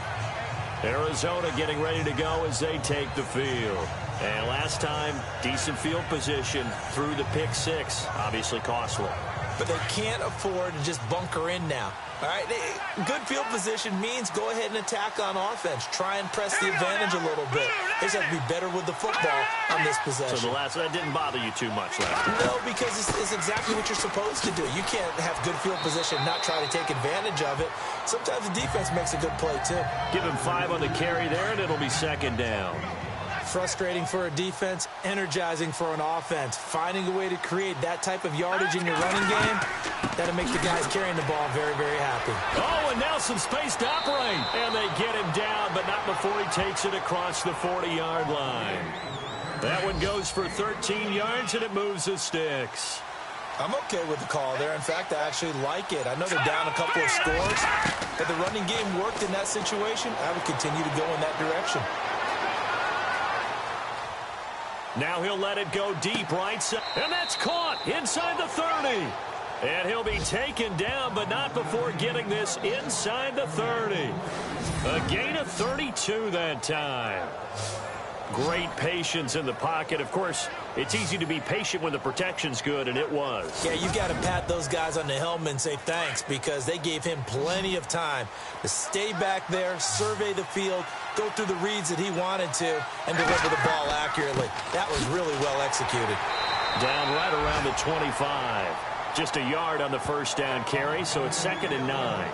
Arizona getting ready to go as they take the field. And last time, decent field position through the pick six. Obviously costly. But they can't afford to just bunker in now. All right, good field position means go ahead and attack on offense. Try and press the advantage a little bit. They just have to be better with the football on this possession. So that didn't bother you too much last time? No, because it's exactly what you're supposed to do. You can't have good field position and not try to take advantage of it. Sometimes the defense makes a good play, too. Give him 5 on the carry there, and it'll be 2nd down. Frustrating for a defense, energizing for an offense. Finding a way to create that type of yardage in your running game, that'll make the guys carrying the ball very, very happy. Oh, and now some space to operate. And they get him down, but not before he takes it across the 40-yard line. That one goes for 13 yards, and it moves the sticks. I'm okay with the call there. In fact, I actually like it. I know they're down a couple of scores, but the running game worked in that situation. I would continue to go in that direction. Now he'll let it go deep right side. And that's caught inside the 30. And he'll be taken down, but not before getting this inside the 30. A gain of 32 that time. Great patience in the pocket. Of course, it's easy to be patient when the protection's good, and it was. Yeah, you got to pat those guys on the helmet and say thanks because they gave him plenty of time to stay back there, survey the field, go through the reads that he wanted to, and deliver the ball accurately. That was really well executed. Down right around the 25. Just a yard on the first down carry, so it's 2nd and 9.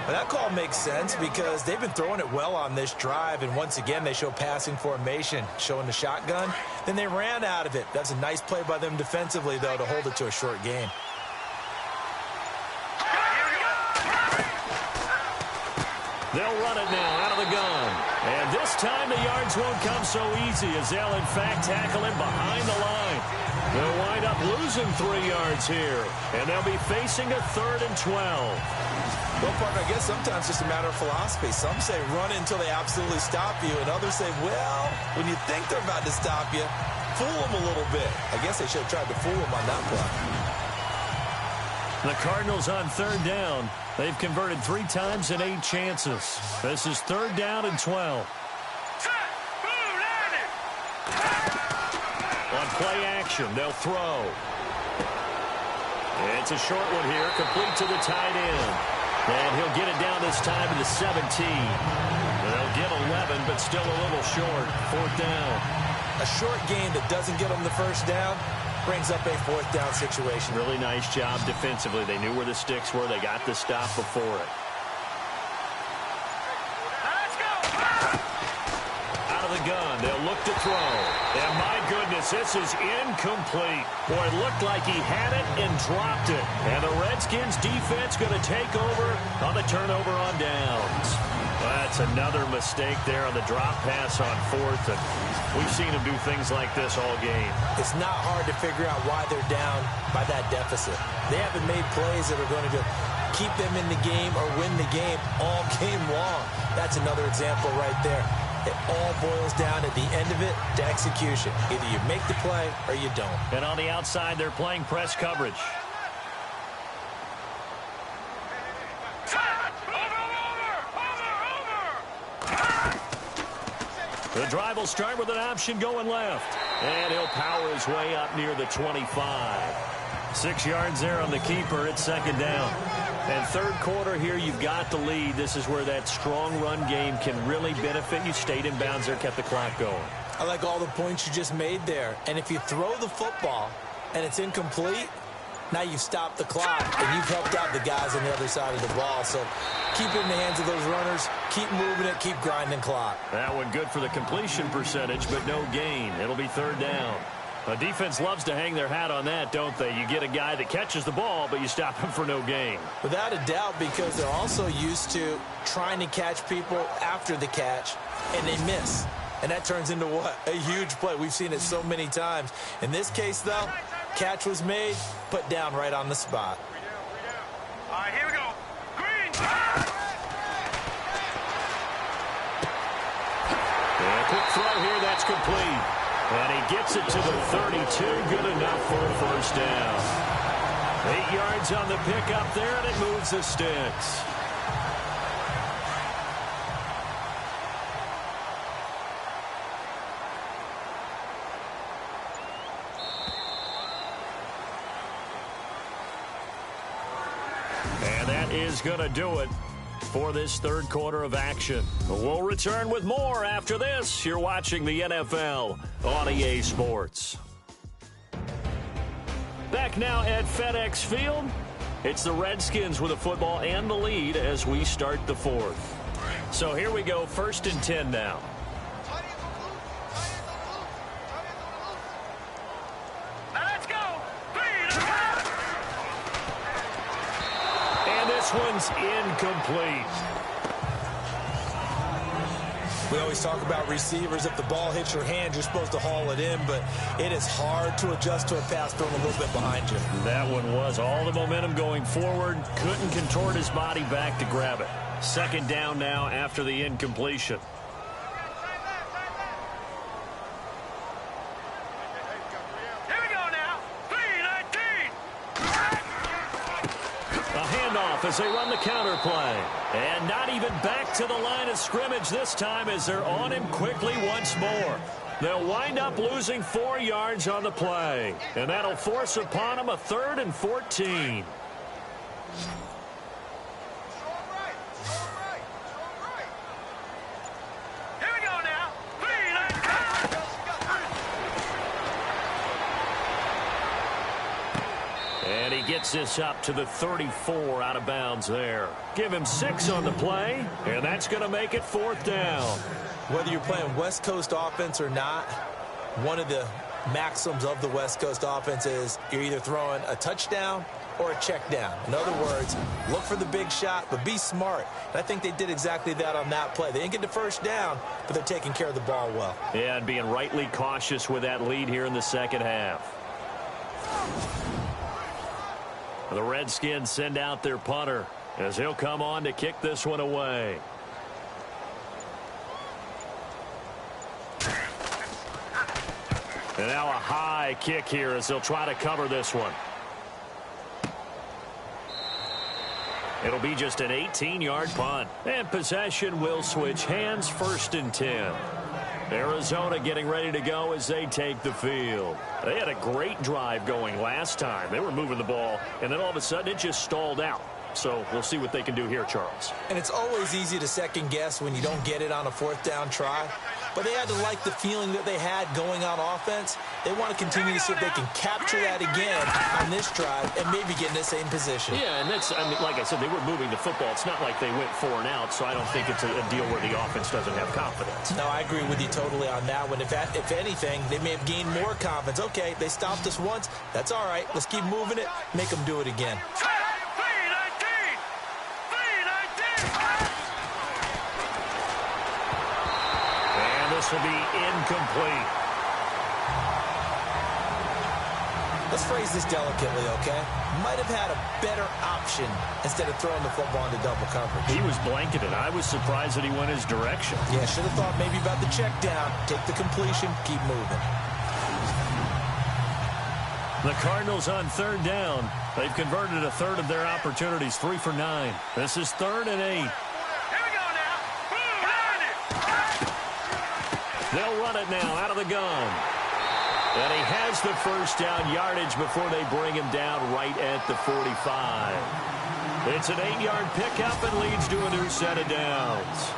Well, that call makes sense because they've been throwing it well on this drive, and once again they show passing formation, showing the shotgun. Then they ran out of it. That's a nice play by them defensively, though, to hold it to a short gain. They'll run it now out of the gun. And this time the yards won't come so easy as they'll, in fact, tackle him behind the line. They'll wind up losing 3 yards here, and they'll be facing a 3rd and 12. Well, partner, I guess sometimes it's just a matter of philosophy. Some say run until they absolutely stop you, and others say, well, when you think they're about to stop you, fool them a little bit. I guess they should have tried to fool them on that play. The Cardinals on 3rd down. They've converted 3 times in 8 chances. This is 3rd down and 12. On play action, they'll throw. It's a short one here, complete to the tight end. And he'll get it down this time to the 17. They'll get 11, but still a little short. 4th down. A short gain that doesn't get them the first down brings up a 4th down situation. Really nice job defensively. They knew where the sticks were. They got the stop before it. Out of the gun, they'll look to throw. And my goodness, this is incomplete. Boy, it looked like he had it and dropped it. And the Redskins defense going to take over on the turnover on downs. Well, that's another mistake there on the drop pass on fourth, and we've seen him do things like this all game. It's not hard to figure out why they're down by that deficit. They haven't made plays that are going to keep them in the game or win the game all game long. That's another example right there. It all boils down at the end of it to execution. Either you make the play or you don't. And on the outside, they're playing press coverage. The drive will start with an option going left. And he'll power his way up near the 25. 6 yards there on the keeper. It's second down. And third quarter here, you've got the lead. This is where that strong run game can really benefit you. Stayed in bounds there, kept the clock going. I like all the points you just made there. And if you throw the football and it's incomplete, now you've stopped the clock and you've helped out the guys on the other side of the ball. So keep it in the hands of those runners. Keep moving it. Keep grinding clock. That one good for the completion percentage, but no gain. It'll be third down. A defense loves to hang their hat on that, don't they? You get a guy that catches the ball, but you stop him for no gain. Without a doubt, because they're also used to trying to catch people after the catch, and they miss. And that turns into what? A huge play. We've seen it so many times. In this case, though, catch was made, put down right on the spot. All right, here we go. Green. And a quick throw here, that's complete. And he gets it to the 32, good enough for a first down. 8 yards on the pickup there, and it moves the sticks. And that is going to do it for this third quarter of action. We'll return with more after this. You're watching the NFL on EA Sports. Back now at FedEx Field. It's the Redskins with the football and the lead as we start the fourth. So here we go, 1st and 10 now. Let's go. And this one's incomplete. We always talk about receivers. If the ball hits your hand, you're supposed to haul it in, but it is hard to adjust to a pass thrown a little bit behind you. That one was all the momentum going forward. Couldn't contort his body back to grab it. Second down now after the incompletion. Here we go now. 3-19. A handoff as they run the counter play. And not even back to the line of scrimmage this time as they're on him quickly once more. They'll wind up losing 4 yards on the play. And that'll force upon them a 3rd and 14. Here we go now. 3-19. And he gets this up to the 34 out of bounds there. Give him 6 on the play, and that's going to make it 4th down. Whether you're playing West Coast offense or not, one of the maxims of the West Coast offense is you're either throwing a touchdown or a check down. In other words, look for the big shot, but be smart. And I think they did exactly that on that play. They didn't get the first down, but they're taking care of the ball well. Yeah, and being rightly cautious with that lead here in the second half. The Redskins send out their punter as he'll come on to kick this one away. And now a high kick here as they'll try to cover this one. It'll be just an 18-yard punt. And possession will switch hands, 1st and 10. Arizona getting ready to go as they take the field. They had a great drive going last time. They were moving the ball, and then all of a sudden it just stalled out. So we'll see what they can do here, Charles. And it's always easy to second guess when you don't get it on a 4th down try. But they had to like the feeling that they had going on offense. They want to continue to see if they can capture that again on this drive and maybe get in the same position. Yeah, and that's, I mean, like I said, they were moving the football. It's not like they went 4 and out, so I don't think it's a deal where the offense doesn't have confidence. No, I agree with you totally on that one. If anything, they may have gained more confidence. Okay, they stopped us once. That's all right. Let's keep moving it. Make them do it again. This will be incomplete. Let's phrase this delicately, okay? Might have had a better option instead of throwing the football into double coverage. He was blanketed. I was surprised that he went his direction. Yeah, should have thought maybe about the check down. Take the completion, keep moving. The Cardinals on third down. They've converted a third of their opportunities, 3 for 9. This is 3rd and 8. Here we go now. Run it. They'll run it now out of the gun. And he has the first down yardage before they bring him down right at the 45. It's an 8-yard pickup and leads to a new set of downs.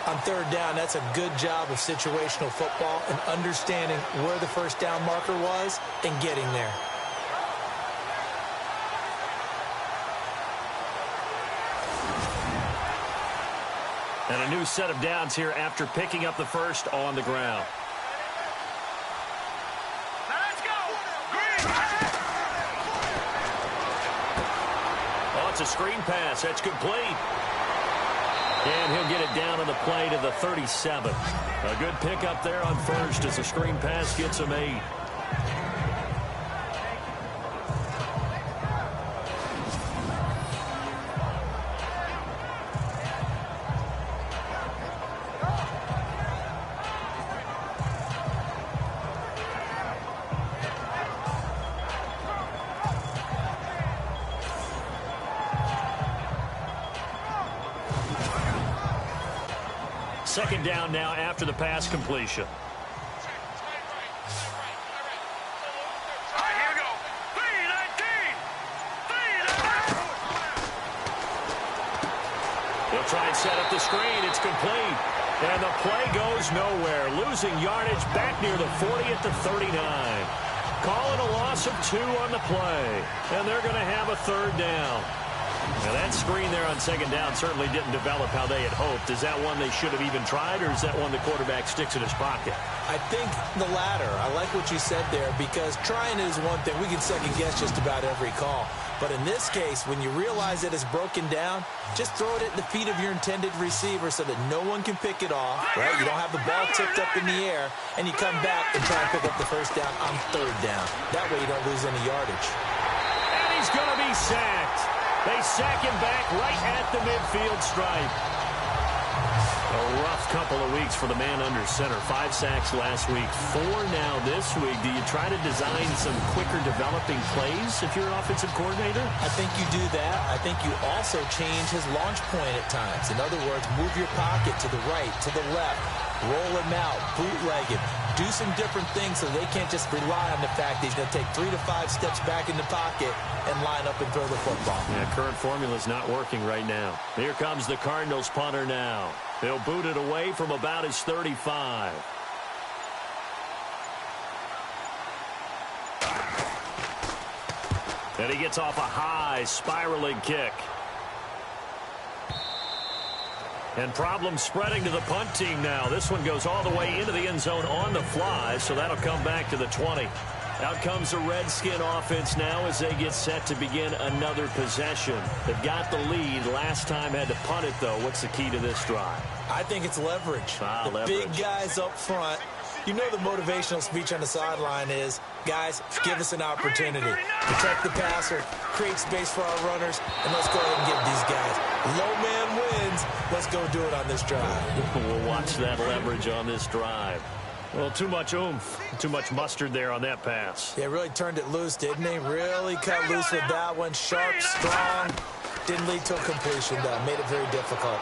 On third down, that's a good job of situational football and understanding where the first down marker was and getting there. And a new set of downs here after picking up the first on the ground. It's a screen pass. That's complete. And he'll get it down on the play to the 37. A good pickup there on first as the screen pass gets him 8. Second down now after the pass completion. All right, here we go. 3-19. They'll try and set up the screen. It's complete. And the play goes nowhere. Losing yardage back near the 40 at the 39. Calling a loss of 2 on the play. And they're going to have a third down. Now, that screen there on second down certainly didn't develop how they had hoped. Is that one they should have even tried, or is that one the quarterback sticks in his pocket? I think the latter. I like what you said there because trying is one thing. We can second-guess just about every call. But in this case, when you realize that it's broken down, just throw it at the feet of your intended receiver so that no one can pick it off, right? You don't have the ball tipped up in the air, and you come back and try and pick up the first down on third down. That way you don't lose any yardage. And he's going to be sacked. They sack him back right at the midfield stripe. A rough couple of weeks for the man under center. 5 sacks last week, 4 now this week. Do you try to design some quicker developing plays if you're an offensive coordinator? I think you do that. I think you also change his launch point at times. In other words, move your pocket to the right, to the left. Roll him out, bootleg him. Do some different things so they can't just rely on the fact that he's going to take 3 to 5 steps back in the pocket and line up and throw the football. Yeah, current formula's not working right now. Here comes the Cardinals punter now. They'll boot it away from about his 35. And he gets off a high spiraling kick. And problems spreading to the punt team now. This one goes all the way into the end zone on the fly, so that'll come back to the 20. Out comes the Redskin offense now as they get set to begin another possession. They've got the lead. Last time had to punt it, though. What's the key to this drive? I think it's leverage. Leverage. Big guys up front. You know the motivational speech on the sideline is, guys, give us an opportunity. Protect the passer, create space for our runners, and let's go ahead and give these guys. Low man wins. Let's go do it on this drive. We'll watch that leverage on this drive. Well, too much oomph, too much mustard there on that pass. Yeah, really turned it loose, didn't he? Really cut loose with that one. Sharp, strong. Didn't lead to a completion, though. Made it very difficult.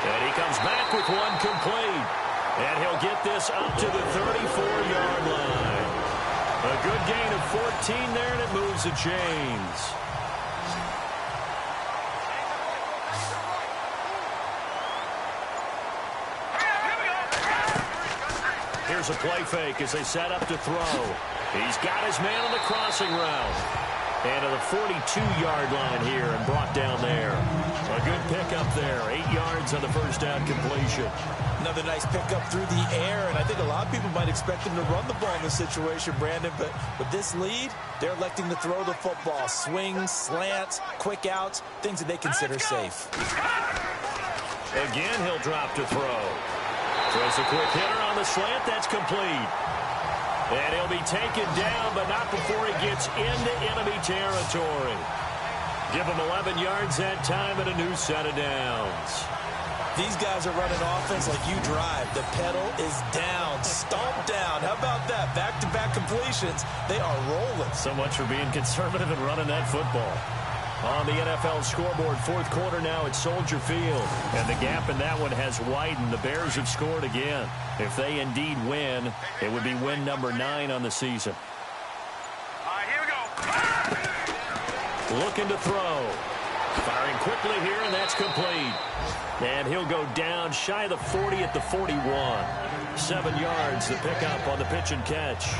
And he comes back with one complete. And he'll get this up to the 34-yard line. A good gain of 14 there, and it moves the chains. Here's a play fake as they set up to throw. He's got his man on the crossing route. And to the 42-yard line here and brought down there. A good pickup there. 8 yards on the first down completion. Another nice pickup through the air, and I think a lot of people might expect him to run the ball in this situation, Brandon, but with this lead, they're electing to throw the football. Swings, slants, quick outs, things that they consider safe. Again, he'll drop to throw. Throws a quick hitter on the slant. That's complete. And he'll be taken down, but not before he gets into enemy territory. Give him 11 yards that time and a new set of downs. These guys are running offense like you drive. The pedal is down, stomped down. How about that? Back-to-back completions. They are rolling. So much for being conservative and running that football. On the NFL scoreboard, fourth quarter now at Soldier Field. And the gap in that one has widened. The Bears have scored again. If they indeed win, it would be win number 9 on the season. All right, here we go. Looking to throw. Firing quickly here, and that's complete. And he'll go down shy of the 40 at the 41. 7 yards, the pickup on the pitch and catch.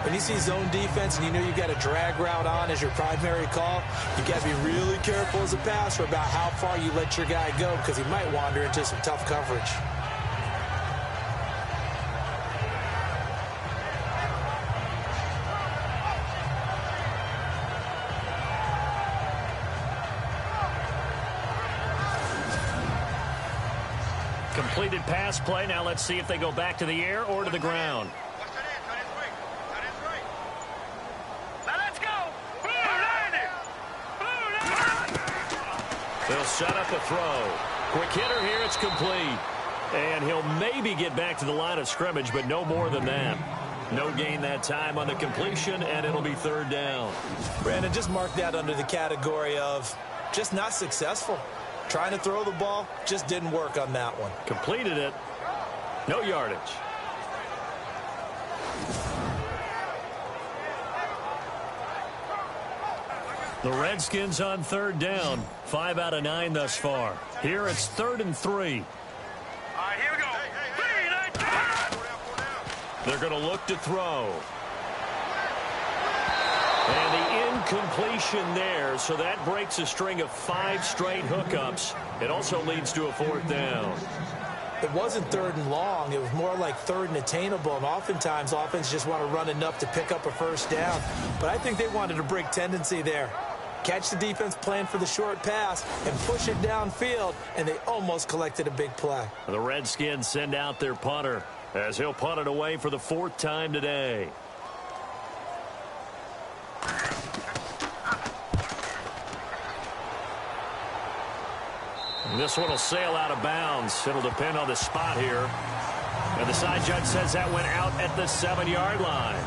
When you see zone defense and you know you've got a drag route on as your primary call, you got to be really careful as a passer about how far you let your guy go because he might wander into some tough coverage. Completed pass play. Now let's see if they go back to the air or to the ground. They'll set up a throw. Quick hitter here. It's complete. And he'll maybe get back to the line of scrimmage, but no more than that. No gain that time on the completion, and it'll be third down. Brandon, just mark that under the category of just not successful. Trying to throw the ball, just didn't work on that one. Completed it. No yardage. The Redskins on third down. 5 out of 9 thus far. Here it's 3rd and 3. All right, here we go. They're going to look to throw. And the incompletion there, so that breaks a string of 5 straight hookups. It also leads to a 4th down. It wasn't 3rd and long. It was more like 3rd and attainable, and oftentimes offense just want to run enough to pick up a first down. But I think they wanted a break tendency there. Catch the defense plan for the short pass and push it downfield, and they almost collected a big play. The Redskins send out their punter as he'll punt it away for the 4th time today. This one will sail out of bounds. It'll depend on the spot here. And the side judge says that went out at the 7-yard line.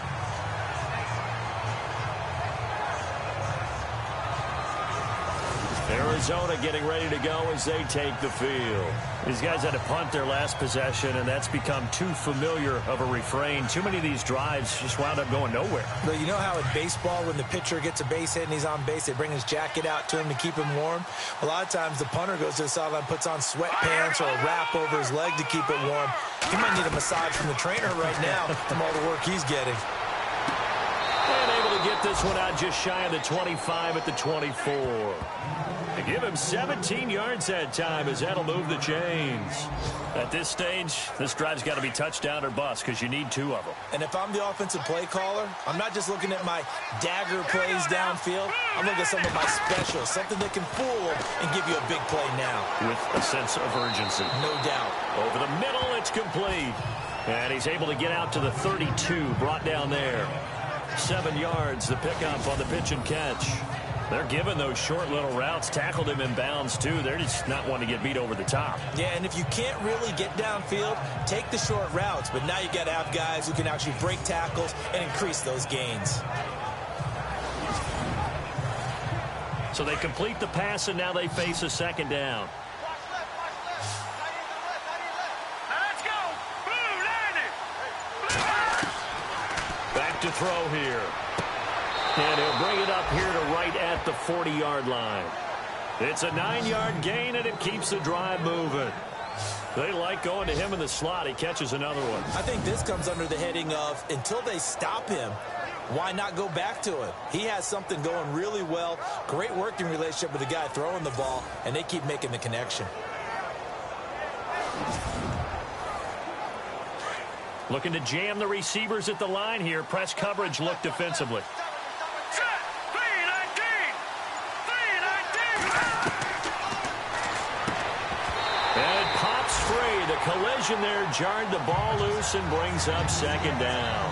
Arizona getting ready to go as they take the field. These guys had to punt their last possession, and that's become too familiar of a refrain. Too many of these drives just wound up going nowhere. But you know how in baseball, when the pitcher gets a base hit and he's on base, they bring his jacket out to him to keep him warm? A lot of times the punter goes to the sideline, puts on sweatpants or a wrap over his leg to keep it warm. He might need a massage from the trainer right now from all the work he's getting. And able to get this one out just shy of the 25 at the 24. They give him 17 yards that time as that'll move the chains. At this stage, this drive's got to be touchdown or bust because you need 2 of them. And if I'm the offensive play caller, I'm not just looking at my dagger plays downfield. I'm looking at some of my specials, something that can fool them and give you a big play now. With a sense of urgency. No doubt. Over the middle, it's complete. And he's able to get out to the 32, brought down there. 7 yards, the pickup on the pitch and catch. They're giving those short little routes. Tackled him in bounds, too. They're just not wanting to get beat over the top. Yeah, and if you can't really get downfield, take the short routes. But now you got to have guys who can actually break tackles and increase those gains. So they complete the pass, and now they face a 2nd down. Let's go. Boom, landed. Back to throw here. And he'll bring it up here to right at the 40-yard line. It's a 9-yard gain, and it keeps the drive moving. They like going to him in the slot. He catches another one. I think this comes under the heading of until they stop him, why not go back to it? He has something going really well. Great working relationship with the guy throwing the ball, and they keep making the connection. Looking to jam the receivers at the line here. Press coverage look defensively. collision there jarred the ball loose and brings up second down.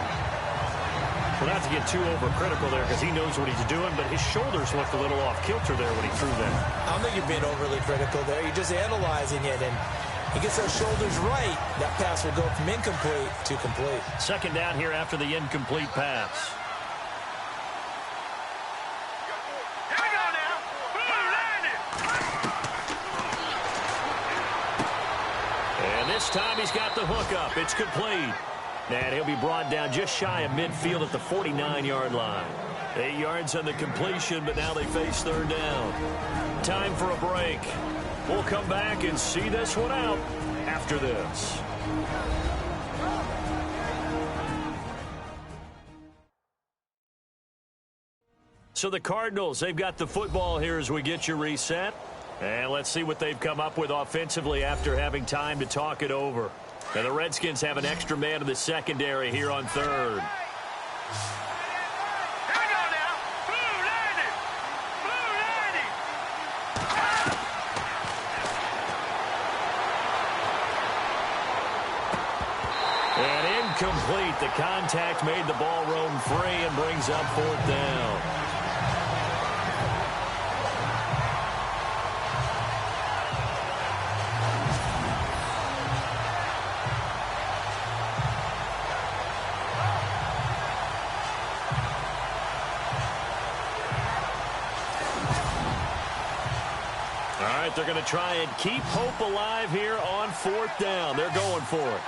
Well, not to get too overcritical there because he knows what he's doing, but his shoulders looked a little off kilter there when he threw that. I don't think you're being overly critical there. You're just analyzing it, and he gets those shoulders right. That pass will go from incomplete to complete. Second down here after the incomplete pass. Here we go now. And this time he's got the hook up. It's complete. And he'll be brought down just shy of midfield at the 49-yard line. 8 yards on the completion, but now they face third down. Time for a break. We'll come back and see this one out after this. So the Cardinals, they've got the football here as we get you reset. And let's see what they've come up with offensively after having time to talk it over. Now the Redskins have an extra man in the secondary here on third. Here we go now. Blue 90. Blue 90. And incomplete. The contact made the ball roam free and brings up fourth down. They're going to try and keep hope alive here on fourth down. They're going for it.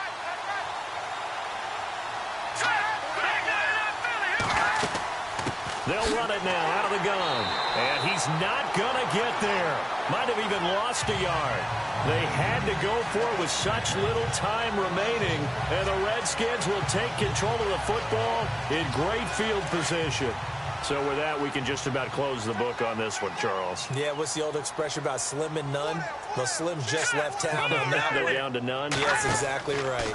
They'll run it now out of the gun. And he's not going to get there. Might have even lost a yard. They had to go for it with such little time remaining. And the Redskins will take control of the football in great field position. So with that, we can just about close the book on this one, Charles. Yeah, what's the old expression about slim and none? Well, Slim's just left town on that one. They're down to none? Yes, exactly right.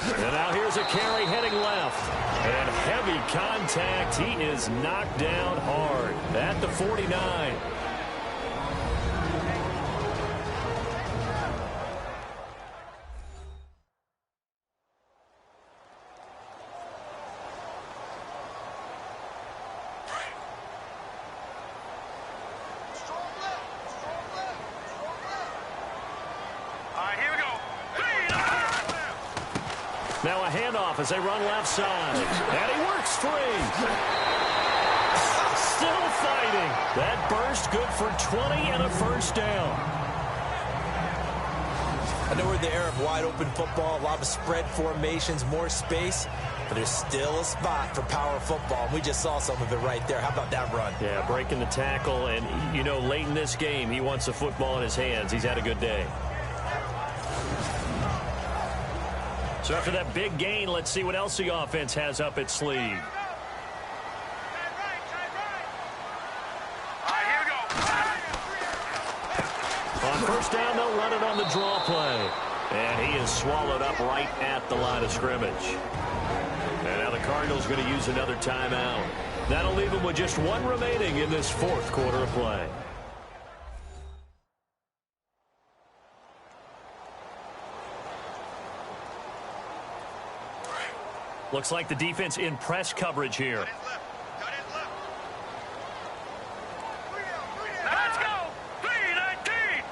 And now here's a carry heading left. And heavy contact. He is knocked down hard at the 49. Now a handoff as they run left side. And he works free. Still fighting. That burst good for 20 and a first down. I know we're in the era of wide-open football, a lot of spread formations, more space, but there's still a spot for power football. We just saw some of it right there. How about that run? Yeah, breaking the tackle, and, you know, late in this game, he wants the football in his hands. He's had a good day. So after that big gain, let's see what else the offense has up its sleeve. On first down, they'll run it on the draw play. And he is swallowed up right at the line of scrimmage. And now the Cardinals going to use another timeout. That'll leave them with just one remaining in this fourth quarter of play. Looks like the defense in press coverage here. Let's go. 3-19.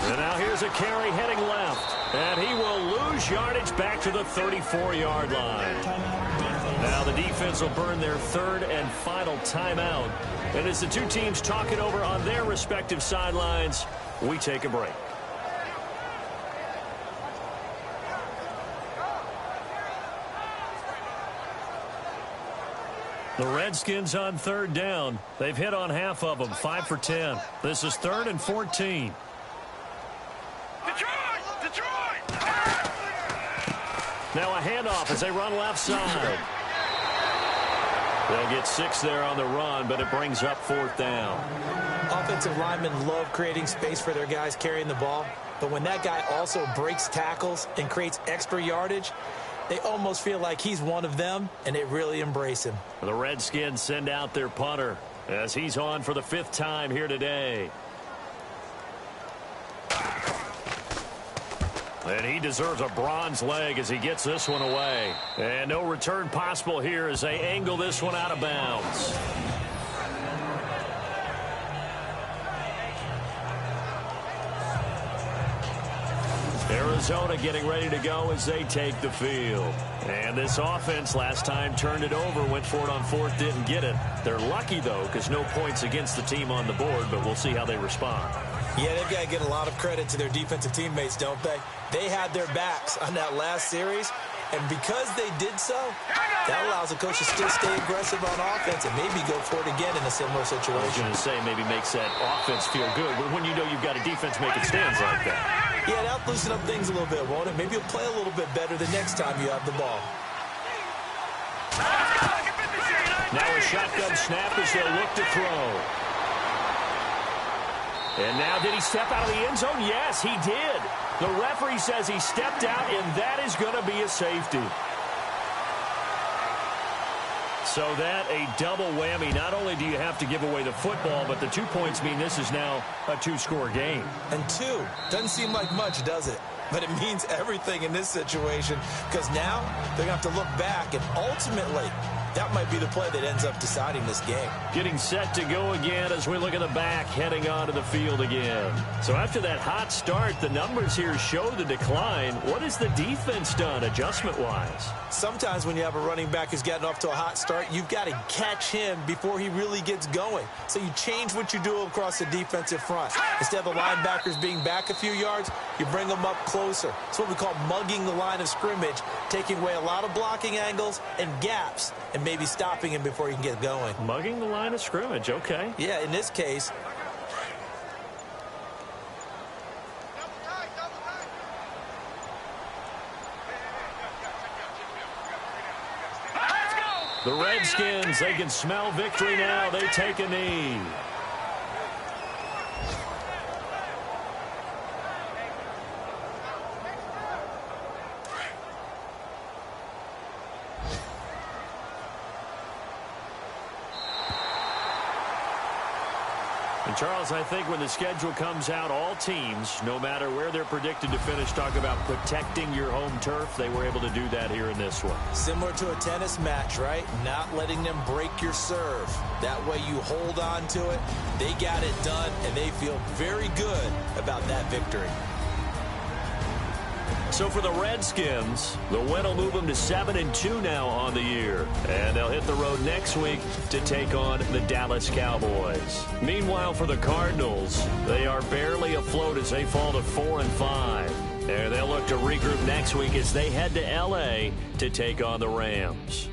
And now here's a carry heading left. And he will lose yardage back to the 34-yard line. Now the defense will burn their third and final timeout. And as the two teams talk it over on their respective sidelines, we take a break. The Redskins on third down. They've hit on half of them, 5 for 10. This is 3rd and 14. Detroit! Now a handoff as they run left side. They'll get 6 there on the run, but it brings up 4th down. Offensive linemen love creating space for their guys carrying the ball, but when that guy also breaks tackles and creates extra yardage, they almost feel like he's one of them, and they really embrace him. The Redskins send out their punter as he's on for the 5th time here today. And he deserves a bronze leg as he gets this one away. And no return possible here as they angle this one out of bounds. Arizona getting ready to go as they take the field. And this offense last time turned it over, went for it on fourth, didn't get it. They're lucky, though, because no points against the team on the board, but we'll see how they respond. Yeah, they've got to get a lot of credit to their defensive teammates, don't they? They had their backs on that last series, and because they did so, that allows the coach to still stay aggressive on offense and maybe go for it again in a similar situation. I was going to say maybe makes that offense feel good, but when you know you've got a defense making stands like that. Yeah, that'll loosen up things a little bit, won't it? Maybe you'll play a little bit better the next time you have the ball. Now a shotgun snap as they'll look to throw. And now did he step out of the end zone? Yes, he did. The referee says he stepped out, and that is going to be a safety. So that a double whammy. Not only do you have to give away the football, but the 2 points mean this is now a two-score game. And two, doesn't seem like much, does it? But it means everything in this situation because now they're going to have to look back, and ultimately that might be the play that ends up deciding this game. Getting set to go again as we look at the back, heading onto the field again. So after that hot start, the numbers here show the decline. What has the defense done adjustment-wise? Sometimes when you have a running back who's gotten off to a hot start, you've got to catch him before he really gets going. So you change what you do across the defensive front. Instead of the linebackers being back a few yards, you bring them up closer. It's what we call mugging the line of scrimmage, taking away a lot of blocking angles and gaps, and maybe stopping him before he can get going. Mugging the line of scrimmage, okay. Yeah, in this case. The Redskins, they can smell victory now. They take a knee. And Charles, I think when the schedule comes out, all teams, no matter where they're predicted to finish, talk about protecting your home turf. They were able to do that here in this one. Similar to a tennis match, right? Not letting them break your serve. That way you hold on to it. They got it done, and they feel very good about that victory. So for the Redskins, the win will move them to 7-2 now on the year. And they'll hit the road next week to take on the Dallas Cowboys. Meanwhile, for the Cardinals, they are barely afloat as they fall to 4-5. And they'll look to regroup next week as they head to L.A. to take on the Rams.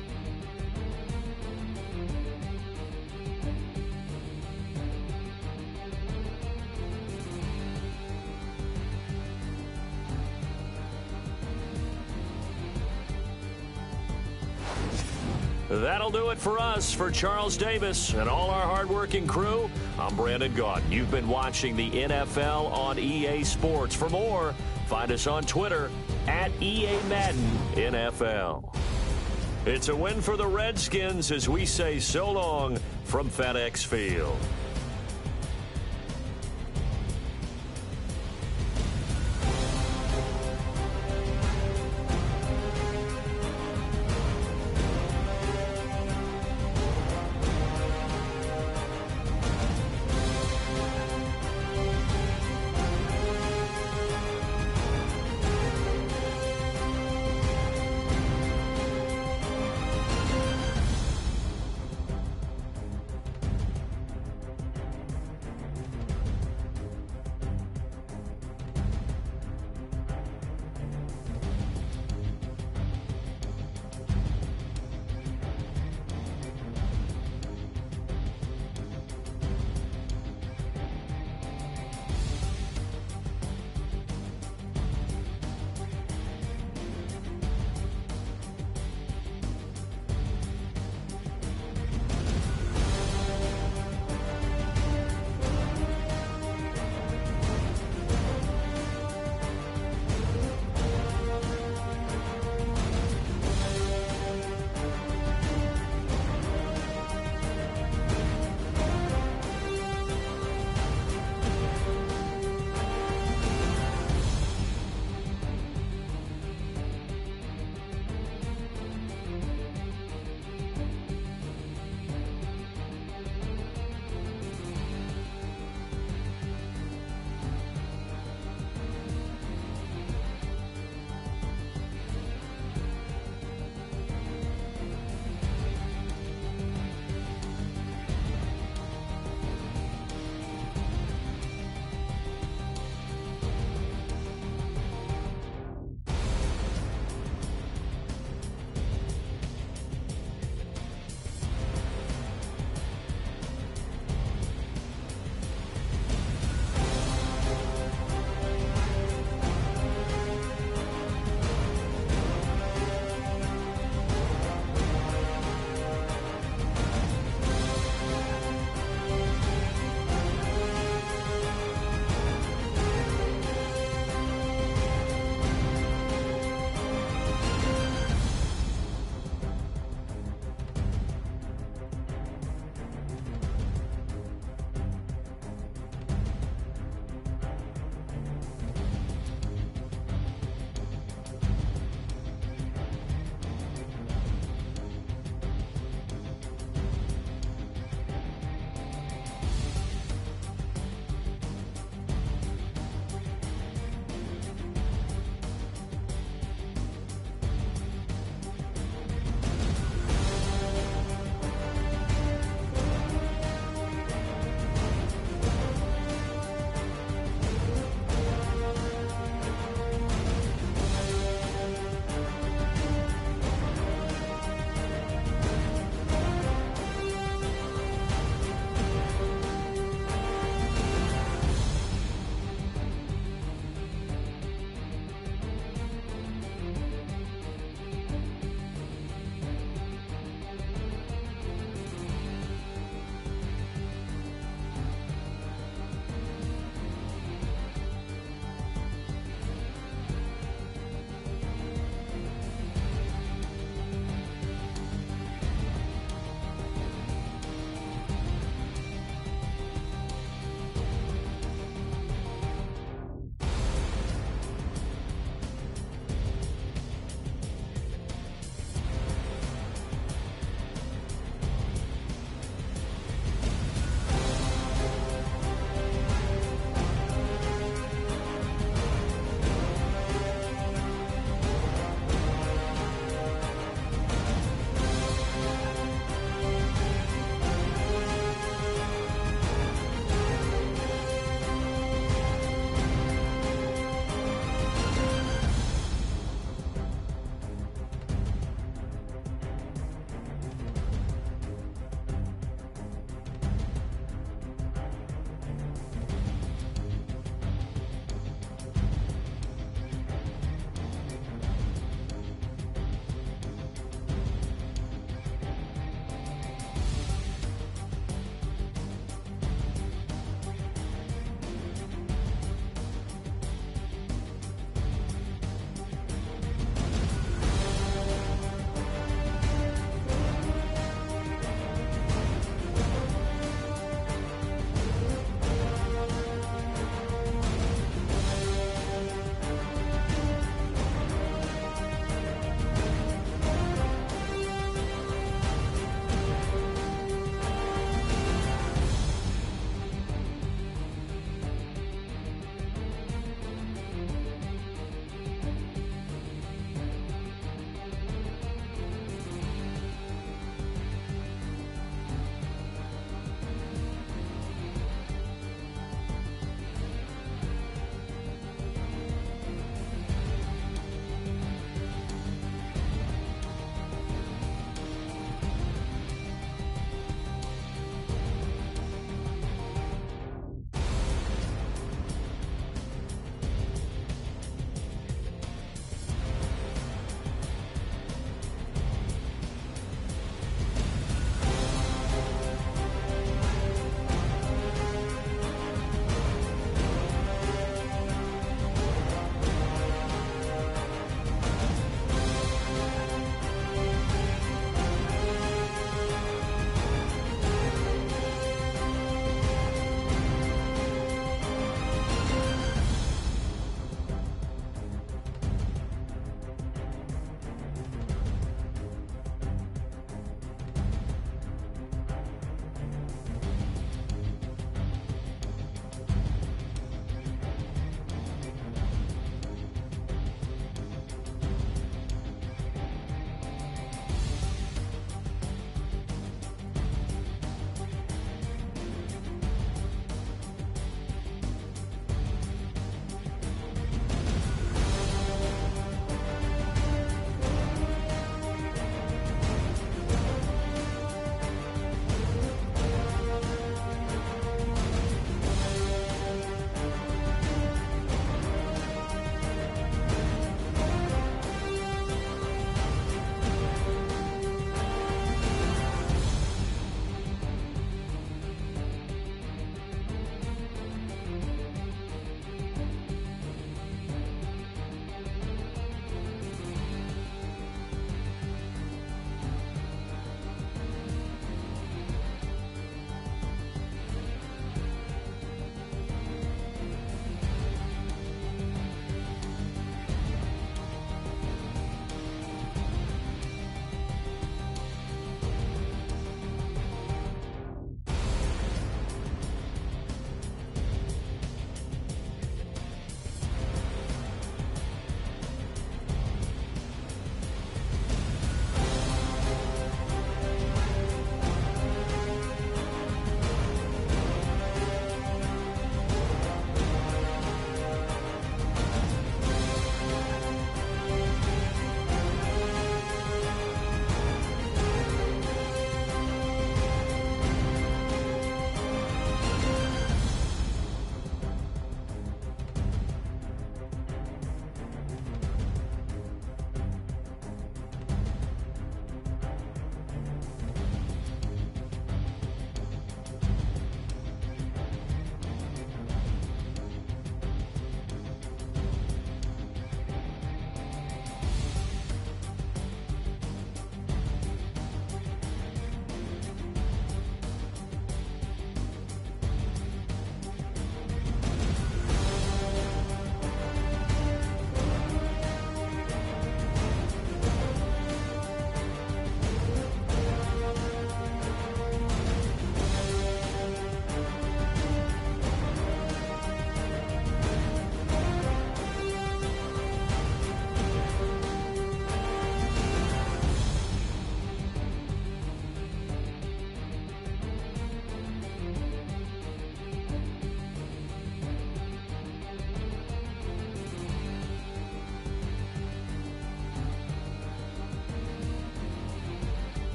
That'll do it for us. For Charles Davis and all our hardworking crew, I'm Brandon Gaudin. You've been watching the NFL on EA Sports. For more, find us on Twitter at EA Madden NFL. It's a win for the Redskins as we say so long from FedEx Field.